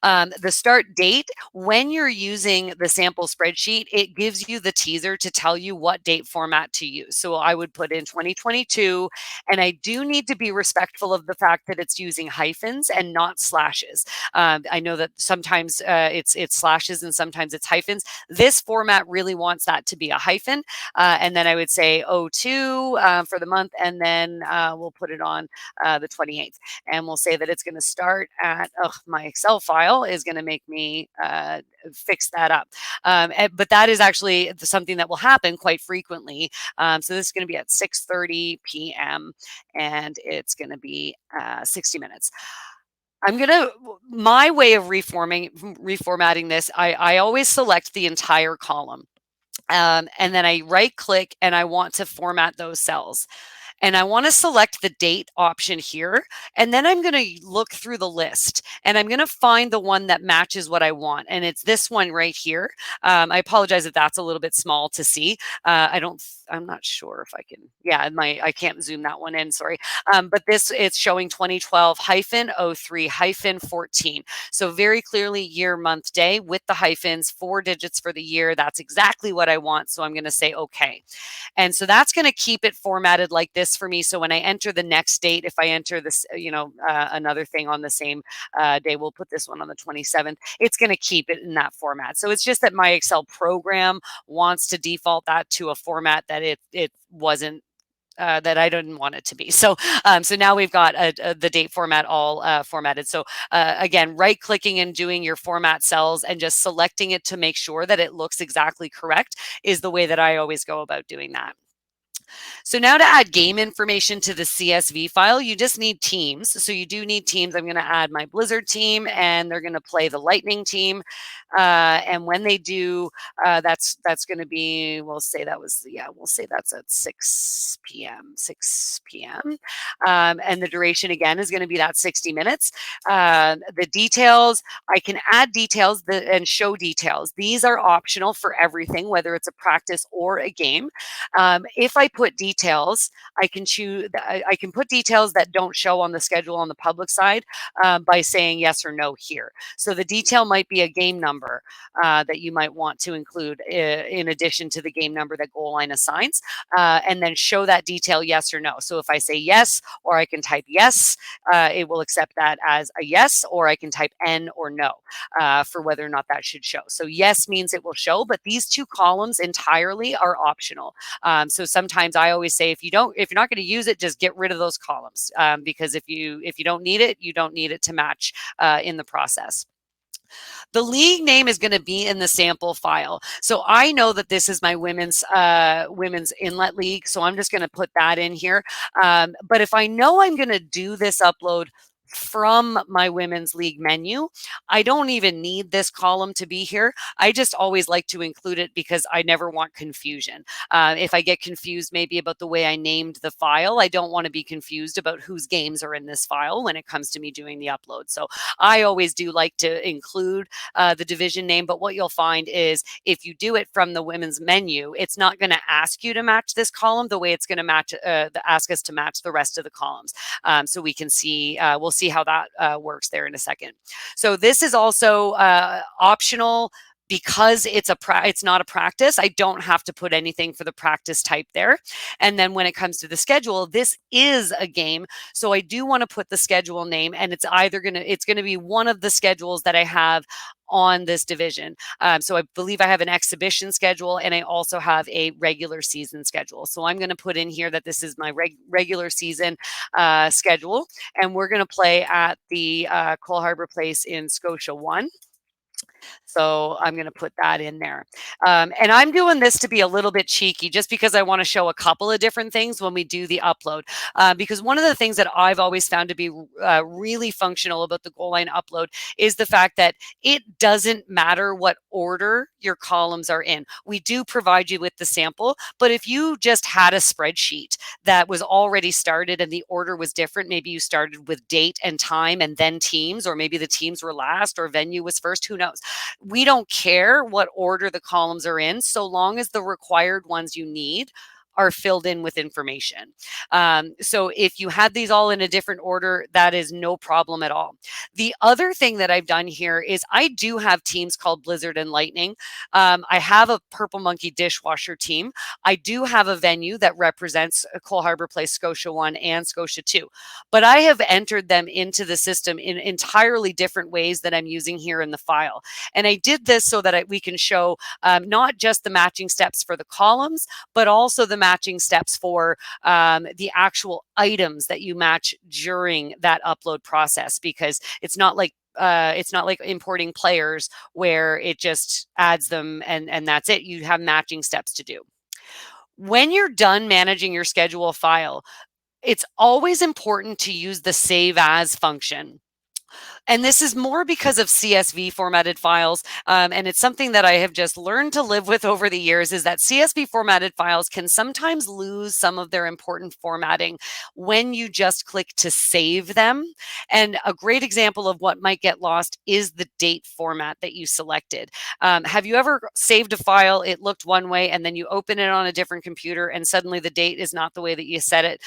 [SPEAKER 1] The start date, when you're using the sample spreadsheet, it gives you the teaser to tell you what date format to use. So I would put in 2022, and I do need to be respectful of the fact that it's using hyphens and not slashes. I know that sometimes it's slashes and sometimes it's hyphens. This format really wants that to be a hyphen. And then I would say 02 for the month, and then we'll put it on the 28th. And we'll say that it's going to start at, my Excel file is going to make me fix that up. But that is actually something that will happen quite frequently. So this is going to be at 6:30 p.m. and it's going to be 60 minutes. My way of reformatting this, I always select the entire column. And then I right click and I want to format those cells. And I want to select the date option here. And then I'm going to look through the list and I'm going to find the one that matches what I want. And it's this one right here. I apologize if that's a little bit small to see. I'm not sure if I can, yeah, I can't zoom that one in, sorry. But this, it's showing 2012-03-14. So very clearly year, month, day with the hyphens, 4 digits for the year. That's exactly what I want. So I'm going to say, okay. And so that's going to keep it formatted like this for me. So when I enter the next date, if I enter this, another thing on the same day, we'll put this one on the 27th, it's going to keep it in that format. So it's just that my Excel program wants to default that to a format that it wasn't that I didn't want it to be. So now we've got the date format all formatted. So again, right clicking and doing your format cells and just selecting it to make sure that it looks exactly correct is the way that I always go about doing that. So now to add game information to the CSV file, you just need teams. So you do need teams. I'm going to add my Blizzard team and they're going to play the Lightning team. And when they do, that's going to be, we'll say that's at 6 p.m. 6 p.m. And the duration again is going to be that 60 minutes. The details, I can add details and show details. These are optional for everything, whether it's a practice or a game. If I put details, I can choose. I can put details that don't show on the schedule on the public side by saying yes or no here. So the detail might be a game number that you might want to include in addition to the game number that Goalline assigns, and then show that detail yes or no. So if I say yes, or I can type yes, it will accept that as a yes, or I can type N or no for whether or not that should show. So yes means it will show, but these two columns entirely are optional. So sometimes I always say if you're not going to use it, just get rid of those columns because if you don't need it, you don't need it to match in the process. The league name is going to be in the sample file. So I know that this is my women's inlet league. So I'm just going to put that in here. But if I know I'm going to do this upload from my women's league menu, I don't even need this column to be here. I just always like to include it because I never want confusion. If I get confused maybe about the way I named the file, I don't want to be confused about whose games are in this file when it comes to me doing the upload. So I always do like to include the division name, but what you'll find is if you do it from the women's menu, it's not going to ask you to match this column the way it's going to match ask us to match the rest of the columns. So we can see, we'll see how that works there in a second. So this is also optional because it's not a practice. I don't have to put anything for the practice type there. And then when it comes to the schedule, this is a game. So I do want to put the schedule name, and it's going to be one of the schedules that I have on this division. So I believe I have an exhibition schedule and I also have a regular season schedule. So I'm going to put in here that this is my regular season schedule, and we're going to play at the Cole Harbour Place in Scotia 1. So I'm going to put that in there. And I'm doing this to be a little bit cheeky just because I want to show a couple of different things when we do the upload. Because one of the things that I've always found to be really functional about the Goalline upload is the fact that it doesn't matter what order your columns are in. We do provide you with the sample, but if you just had a spreadsheet that was already started and the order was different, maybe you started with date and time and then teams, or maybe the teams were last or venue was first, who knows? We don't care what order the columns are in, so long as the required ones you need are filled in with information. So if you had these all in a different order, that is no problem at all. The other thing that I've done here is I do have teams called Blizzard and Lightning. I have a Purple Monkey dishwasher team. I do have a venue that represents Cole Harbour Place, Scotia 1 and Scotia 2. But I have entered them into the system in entirely different ways that I'm using here in the file. And I did this so that we can show not just the matching steps for the columns, but also the matching steps for the actual items that you match during that upload process, because it's not like importing players where it just adds them and that's it. You have matching steps to do. When you're done managing your schedule file, it's always important to use the save as function. And this is more because of CSV formatted files. And it's something that I have just learned to live with over the years is that CSV formatted files can sometimes lose some of their important formatting when you just click to save them. And a great example of what might get lost is the date format that you selected. Have you ever saved a file, it looked one way, and then you open it on a different computer and suddenly the date is not the way that you set it?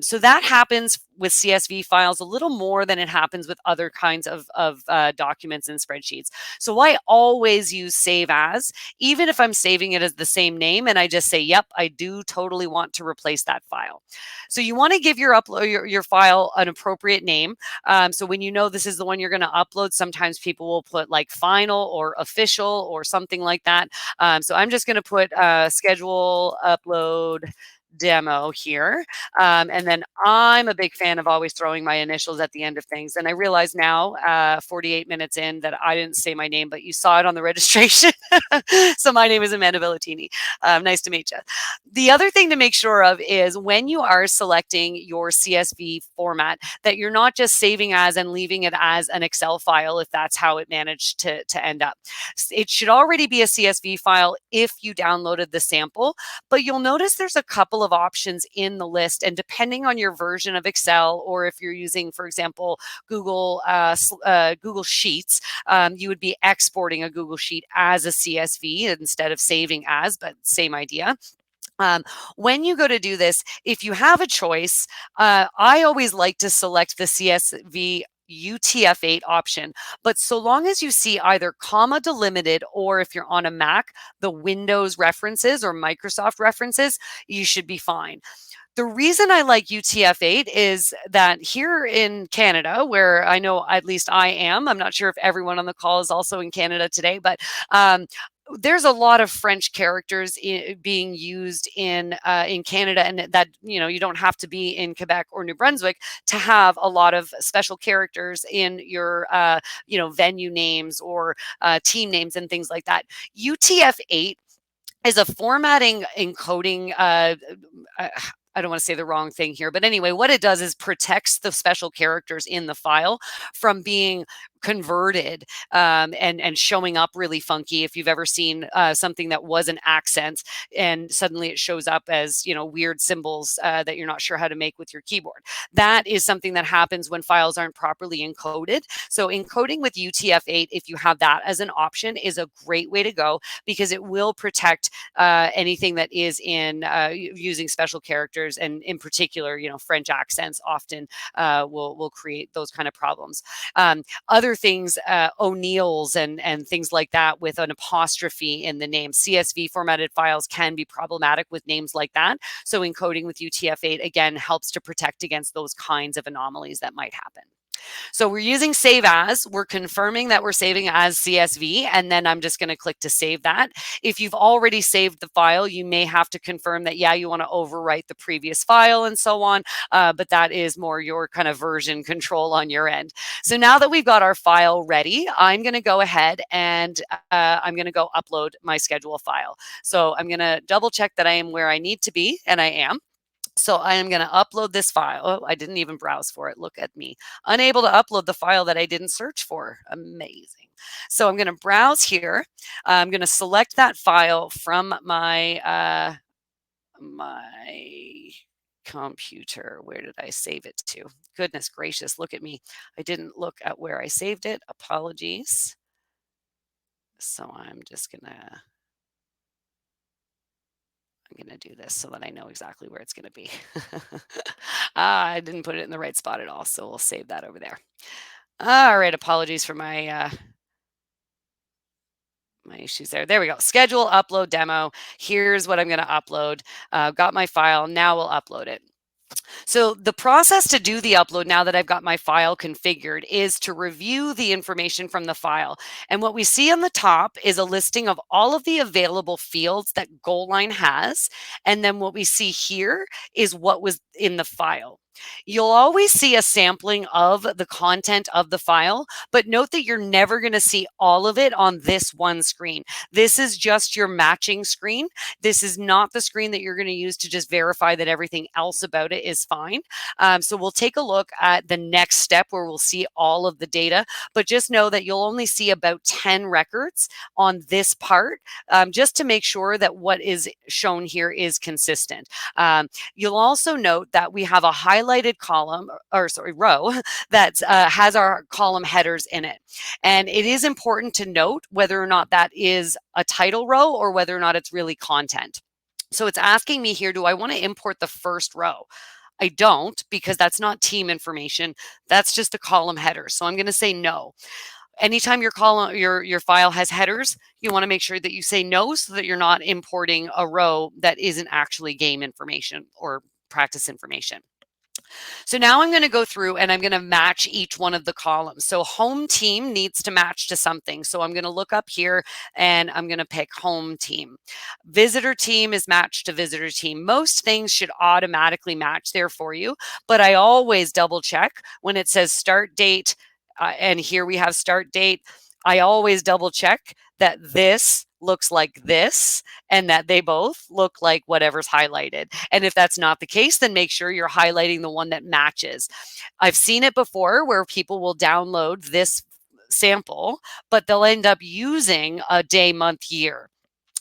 [SPEAKER 1] So that happens with CSV files a little more than it happens with other kinds of documents and spreadsheets. So I always use save as, even if I'm saving it as the same name and I just say, yep, I do totally want to replace that file. So you want to give your upload your file an appropriate name. So when you know this is the one you're going to upload, sometimes people will put like final or official or something like that. So I'm just going to put schedule upload demo here. And then I'm a big fan of always throwing my initials at the end of things. And I realize now, 48 minutes in, that I didn't say my name, but you saw it on the registration. So my name is Amanda Bellatini. Nice to meet you. The other thing to make sure of is when you are selecting your CSV format, that you're not just saving as and leaving it as an Excel file if that's how it managed to end up. It should already be a CSV file if you downloaded the sample, but you'll notice there's a couple of options in the list. And depending on your version of Excel, or if you're using, for example, Google Sheets, you would be exporting a Google Sheet as a CSV instead of saving as, but same idea. When you go to do this, if you have a choice, I always like to select the CSV UTF-8 option. But so long as you see either comma delimited, or if you're on a Mac, the Windows references or Microsoft references, you should be fine. The reason I like UTF-8 is that here in Canada, where I know at least I am, I'm not sure if everyone on the call is also in Canada today, but there's a lot of French characters being used in Canada, and that you don't have to be in Quebec or New Brunswick to have a lot of special characters in your venue names or team names and things like that. UTF-8 is a formatting encoding. I don't want to say the wrong thing here, but anyway, what it does is protects the special characters in the file from being converted and showing up really funky. If you've ever seen something that was an accent and suddenly it shows up as weird symbols that you're not sure how to make with your keyboard, that is something that happens when files aren't properly encoded. So encoding with UTF-8, if you have that as an option, is a great way to go, because it will protect anything that is in using special characters, and in particular, French accents often will create those kind of problems. Other things, O'Neill's and things like that with an apostrophe in the name. CSV formatted files can be problematic with names like that. So encoding with UTF-8 again helps to protect against those kinds of anomalies that might happen. So we're using save as, we're confirming that we're saving as CSV, and then I'm just going to click to save that. If you've already saved the file, you may have to confirm that, yeah, you want to overwrite the previous file and so on, but that is more your kind of version control on your end. So now that we've got our file ready, I'm going to go ahead and I'm going to go upload my schedule file. So I'm going to double check that I am where I need to be, and I am. So I am going to upload this file. Oh, I didn't even browse for it. Look at me. Unable to upload the file that I didn't search for. Amazing. So I'm going to browse here. I'm going to select that file from my computer. Where did I save it to? Goodness gracious, look at me. I didn't look at where I saved it. Apologies. So I'm going to do this so that I know exactly where it's going to be. I didn't put it in the right spot at all, so we'll save that over there. All right, apologies for my issues there. There we go. Schedule upload demo. Here's what I'm going to upload. Got my file. Now we'll upload it. So the process to do the upload, now that I've got my file configured, is to review the information from the file. And what we see on the top is a listing of all of the available fields that Goalline has. And then what we see here is what was in the file. You'll always see a sampling of the content of the file, but note that you're never going to see all of it on this one screen. This is just your matching screen. This is not the screen that you're going to use to just verify that everything else about it is fine. So we'll take a look at the next step where we'll see all of the data, but just know that you'll only see about 10 records on this part, just to make sure that what is shown here is consistent. You'll also note that we have a highlighted column, or sorry, row, that has our column headers in it. And it is important to note whether or not that is a title row or whether or not it's really content. So it's asking me here, do I want to import the first row? I don't, because that's not team information. That's just a column header. So I'm going to say no. Anytime your column, your file has headers, you want to make sure that you say no so that you're not importing a row that isn't actually game information or practice information. So now I'm going to go through and I'm going to match each one of the columns. So home team needs to match to something. So I'm going to look up here and I'm going to pick home team. Visitor team is matched to visitor team. Most things should automatically match there for you, but I always double check when it says start date, and here we have start date. I always double check that this looks like this and that they both look like whatever's highlighted. And if that's not the case, then make sure you're highlighting the one that matches. I've seen it before where people will download this sample, but they'll end up using a day, month, year.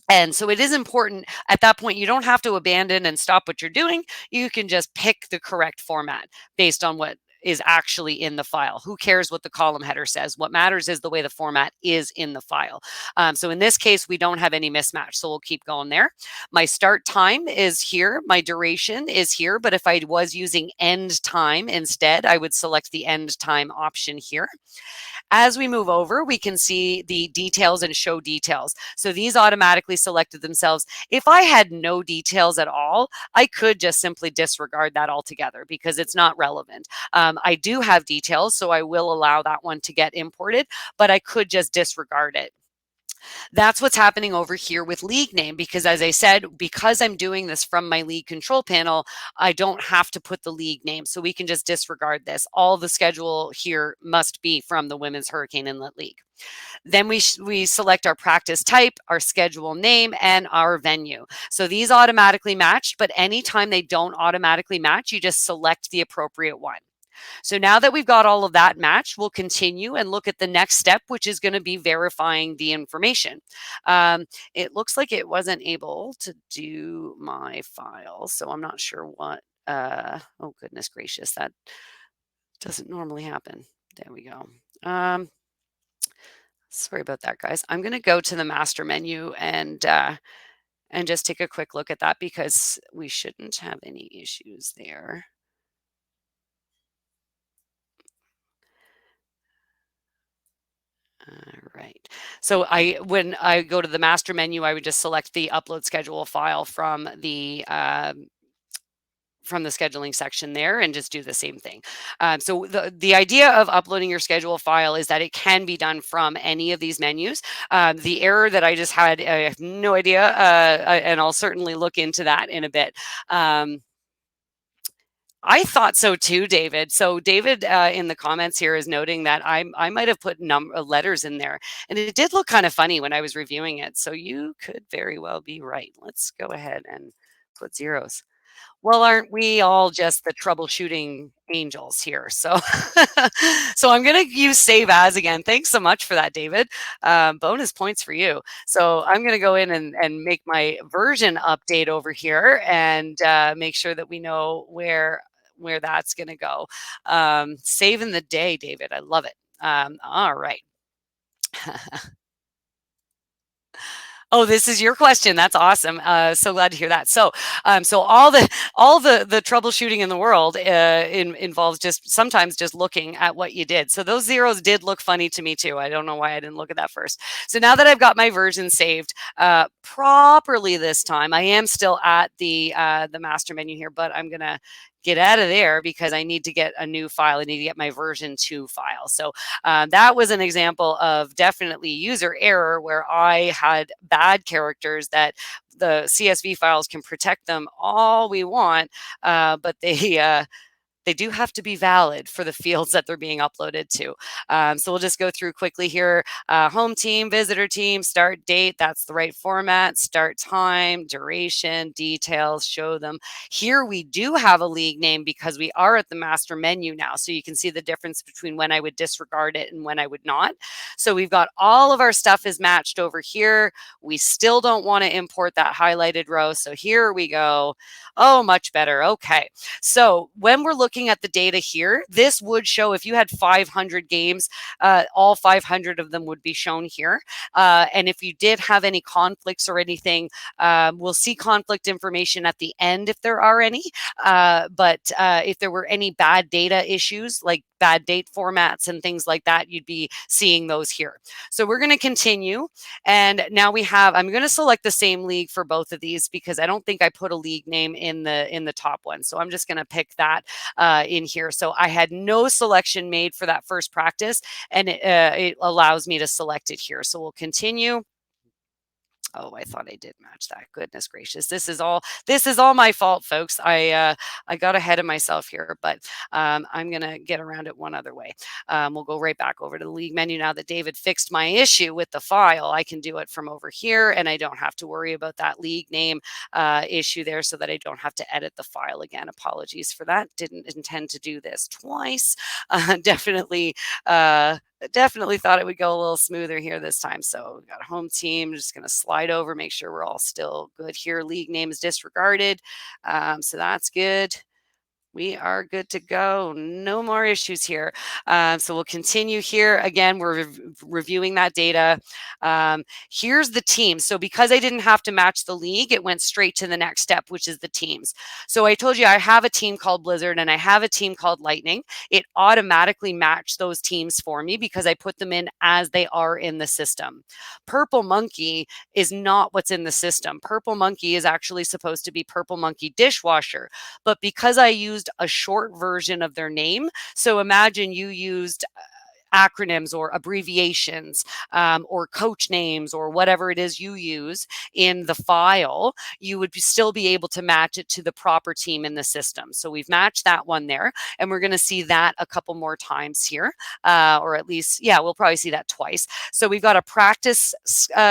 [SPEAKER 1] And so it is important at that point, you don't have to abandon and stop what you're doing. You can just pick the correct format based on what is actually in the file. Who cares what the column header says? What matters is the way the format is in the file. So in this case, we don't have any mismatch. So we'll keep going there. My start time is here. My duration is here. But if I was using end time instead, I would select the end time option here. As we move over, we can see the details and show details. So these automatically selected themselves. If I had no details at all, I could just simply disregard that altogether because it's not relevant. I do have details, so I will allow that one to get imported, but I could just disregard it. That's what's happening over here with league name, because as I said, because I'm doing this from my league control panel, I don't have to put the league name. So we can just disregard this. All the schedule here must be from the Women's Hurricane Inlet League. Then we select our practice type, our schedule name, and our venue. So these automatically matched, but anytime they don't automatically match, you just select the appropriate one. So now that we've got all of that matched, we'll continue and look at the next step, which is going to be verifying the information. It looks like it wasn't able to do my file, so I'm not sure what. Oh, goodness gracious, that doesn't normally happen. There we go. Sorry about that, guys. I'm going to go to the master menu and just take a quick look at that because we shouldn't have any issues there. All right. So when I go to the master menu, I would just select the upload schedule file from the scheduling section there and just do the same thing. So the idea of uploading your schedule file is that it can be done from any of these menus. The error that I just had, I have no idea, and I'll certainly look into that in a bit. I thought so too, David. So David in the comments here is noting that I might have put letters in there, and it did look kind of funny when I was reviewing it. So you could very well be right. Let's go ahead and put zeros. Well, aren't we all just the troubleshooting angels here? So, so I'm going to use save as again. Thanks so much for that, David. Bonus points for you. So I'm going to go in and make my version update over here and make sure that we know where that's going to go. Saving the day, David. I love it. All right. Oh, this is your question. That's awesome. So glad to hear that. So, so all the troubleshooting in the world involves just sometimes just looking at what you did. So those zeros did look funny to me too. I don't know why I didn't look at that first. So now that I've got my version saved properly this time, I am still at the master menu here, but I'm gonna get out of there because I need to get a new file. I need to get my version 2 file. So that was an example of definitely user error where I had bad characters that the CSV files can protect them all we want, but they do have to be valid for the fields that they're being uploaded to. So we'll just go through quickly here. Home team, visitor team, start date, that's the right format, start time, duration, details, show them. Here we do have a league name because we are at the master menu now. So you can see the difference between when I would disregard it and when I would not. So we've got all of our stuff is matched over here. We still don't want to import that highlighted row. So here we go. Oh, much better. Okay. So when we're looking at the data here, this would show if you had 500 games, all 500 of them would be shown here. And if you did have any conflicts or anything, we'll see conflict information at the end if there are any. But if there were any bad data issues, like bad date formats and things like that, you'd be seeing those here. So we're going to continue. And now we have, I'm going to select the same league for both of these because I don't think I put a league name in the top one. So I'm just going to pick that in here. So I had no selection made for that first practice, and it allows me to select it here. So we'll continue. Oh, I thought I did match that. Goodness gracious. This is all my fault, folks. I got ahead of myself here, but I'm going to get around it one other way. We'll go right back over to the league menu now that David fixed my issue with the file. I can do it from over here, and I don't have to worry about that league name issue there, so that I don't have to edit the file again. Apologies for that. Didn't intend to do this twice. Definitely thought it would go a little smoother here this time. So we've got a home team. Just going to slide over, make sure we're all still good here. League name is disregarded. So that's good. We are good to go. No more issues here. So we'll continue here. Again, we're reviewing that data. Here's the team. So because I didn't have to match the league, it went straight to the next step, which is the teams. So I told you I have a team called Blizzard and I have a team called Lightning. It automatically matched those teams for me because I put them in as they are in the system. Purple Monkey is not what's in the system. Purple Monkey is actually supposed to be Purple Monkey Dishwasher. But because I used a short version of their name, so imagine you used acronyms or abbreviations or coach names or whatever it is you use in the file, you would still be able to match it to the proper team in the system. So we've matched that one there, and we're going to see that a couple more times here, or at least, yeah, we'll probably see that twice. So we've got a practice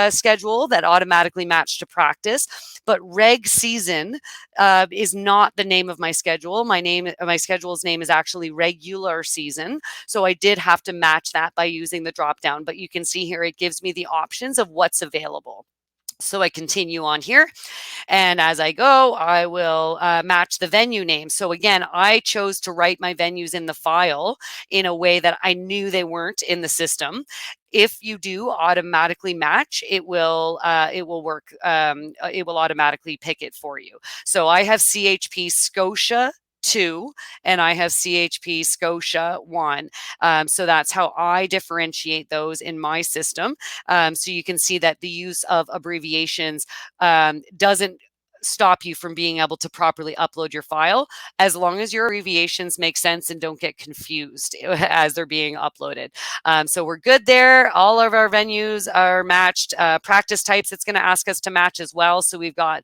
[SPEAKER 1] schedule that automatically matched to practice, but reg season is not the name of my schedule. My schedule's name is actually regular season. So I did have to match that by using the drop down, but you can see here it gives me the options of what's available. So I continue on here, and as I go, I will match the venue name. So again, I chose to write my venues in the file in a way that I knew they weren't in the system. If you do automatically match, it will work. It will automatically pick it for you. So I have CHP Scotia 2 and I have CHP Scotia 1. So that's how I differentiate those in my system. So you can see that the use of abbreviations doesn't stop you from being able to properly upload your file, as long as your abbreviations make sense and don't get confused as they're being uploaded. So we're good there. All of our venues are matched. Practice types, it's going to ask us to match as well. So we've got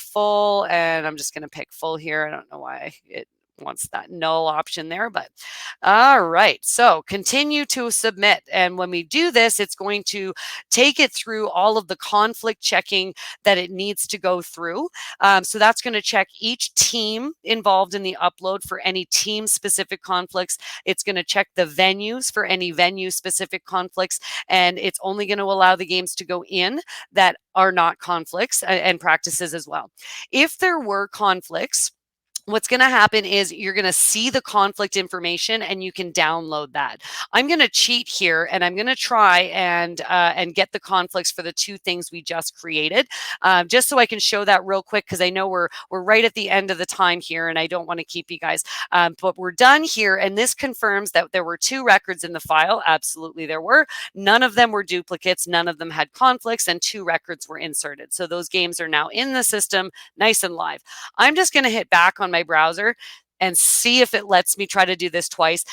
[SPEAKER 1] full, and I'm just going to pick full here. I don't know why it wants that null option there, but all right. So continue to submit. And when we do this, it's going to take it through all of the conflict checking that it needs to go through. So that's going to check each team involved in the upload for any team specific conflicts. It's going to check the venues for any venue specific conflicts. And it's only going to allow the games to go in that are not conflicts, and practices as well. If there were conflicts, what's going to happen is you're going to see the conflict information and you can download that. I'm going to cheat here and I'm going to try and get the conflicts for the two things we just created, just so I can show that real quick, because I know we're right at the end of the time here and I don't want to keep you guys. But we're done here, and this confirms that there were 2 records in the file. Absolutely there were. None of them were duplicates. None of them had conflicts, and 2 records were inserted. So those games are now in the system, nice and live. I'm just going to hit back on my browser and see if it lets me try to do this twice,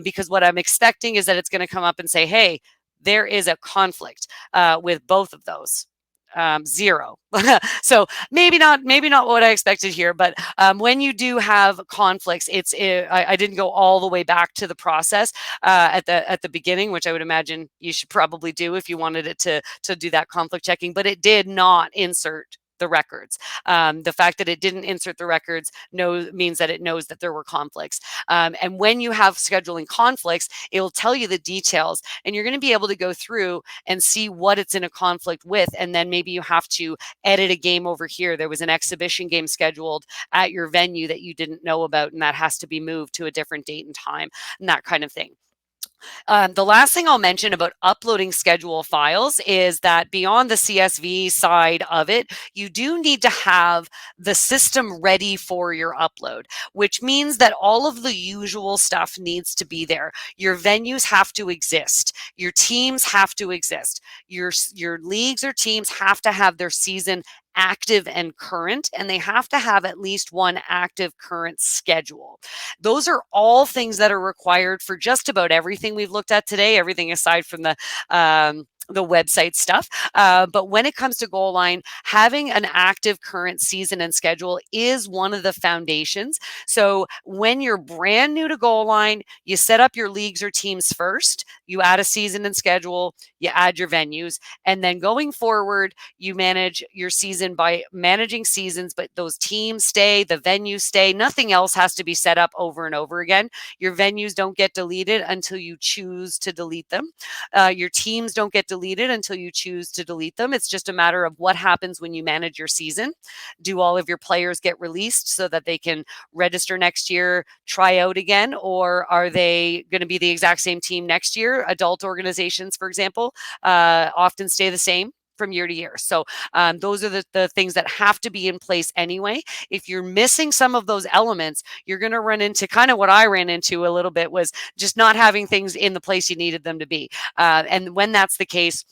[SPEAKER 1] because what I'm expecting is that it's going to come up and say, hey, there is a conflict with both of those. zero. So maybe not what I expected here, but when you do have conflicts, I didn't go all the way back to the process at the beginning, which I would imagine you should probably do if you wanted it to do that conflict checking, but it did not insert the records. The fact that it didn't insert the records means that it knows that there were conflicts. And when you have scheduling conflicts, it will tell you the details, and you're going to be able to go through and see what it's in a conflict with. And then maybe you have to edit a game over here. There was an exhibition game scheduled at your venue that you didn't know about, and that has to be moved to a different date and time, and that kind of thing. The last thing I'll mention about uploading schedule files is that beyond the CSV side of it, you do need to have the system ready for your upload, which means that all of the usual stuff needs to be there. Your venues have to exist. Your teams have to exist. Your leagues or teams have to have their season active and current, and they have to have at least one active current schedule. Those are all things that are required for just about everything we've looked at today, everything aside from the website stuff. But when it comes to Goalline, having an active current season and schedule is one of the foundations. So when you're brand new to Goalline, you set up your leagues or teams first, you add a season and schedule, you add your venues, and then going forward, you manage your season by managing seasons, but those teams stay, the venues stay, nothing else has to be set up over and over again. Your venues don't get deleted until you choose to delete them. Your teams don't get deleted until you choose to delete them. It's just a matter of what happens when you manage your season. Do all of your players get released so that they can register next year, try out again, or are they going to be the exact same team next year? Adult organizations, for example, often stay the same from year to year. So those are the things that have to be in place anyway. If you're missing some of those elements, you're going to run into kind of what I ran into a little bit, was just not having things in the place you needed them to be. And when that's the case,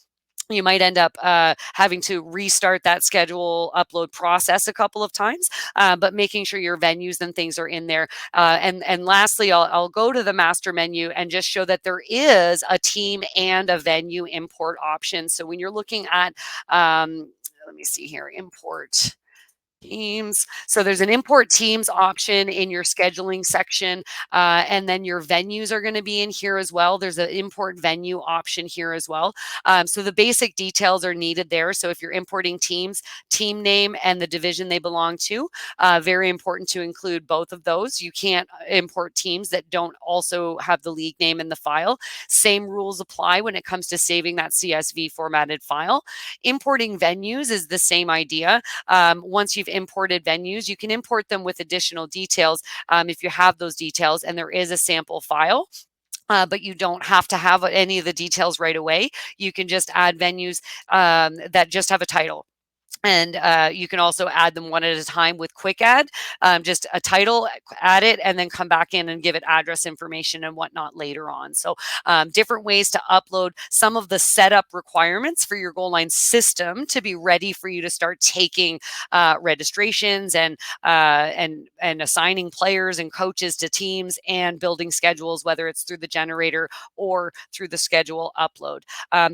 [SPEAKER 1] you might end up having to restart that schedule upload process a couple of times, but making sure your venues and things are in there. And lastly, I'll go to the master menu and just show that there is a team and a venue import option. So when you're looking at, let me see here, import teams. So there's an import teams option in your scheduling section, and then your venues are going to be in here as well. There's an import venue option here as well. So the basic details are needed there. So if you're importing teams, team name and the division they belong to, very important to include both of those. You can't import teams that don't also have the league name in the file. Same rules apply when it comes to saving that CSV formatted file. Importing venues is the same idea. Once you've imported venues, you can import them with additional details if you have those details, and there is a sample file. But you don't have to have any of the details right away. You can just add venues that just have a title. And you can also add them one at a time with quick add, just a title, add it, and then come back in and give it address information and whatnot later on. So different ways to upload some of the setup requirements for your Goalline system to be ready for you to start taking registrations and assigning players and coaches to teams and building schedules, whether it's through the generator or through the schedule upload.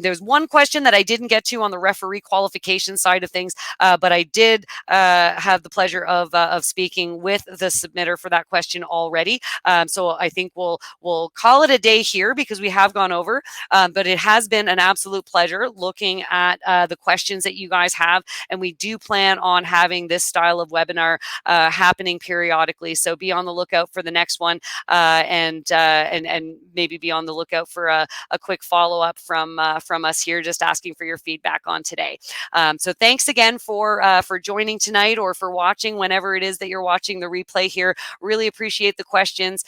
[SPEAKER 1] There's one question that I didn't get to on the referee qualification side of things. But I did have the pleasure of speaking with the submitter for that question already. So I think we'll call it a day here because we have gone over. But it has been an absolute pleasure looking at the questions that you guys have, and we do plan on having this style of webinar happening periodically. So be on the lookout for the next one, and maybe be on the lookout for a quick follow up from us here, just asking for your feedback on today. So thanks again for joining tonight, or for watching whenever it is that you're watching the replay here. Really appreciate the questions.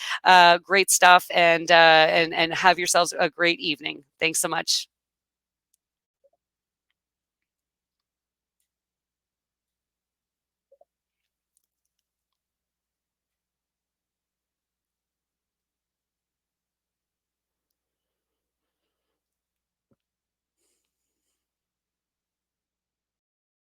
[SPEAKER 1] Great stuff, and have yourselves a great evening. Thanks so much.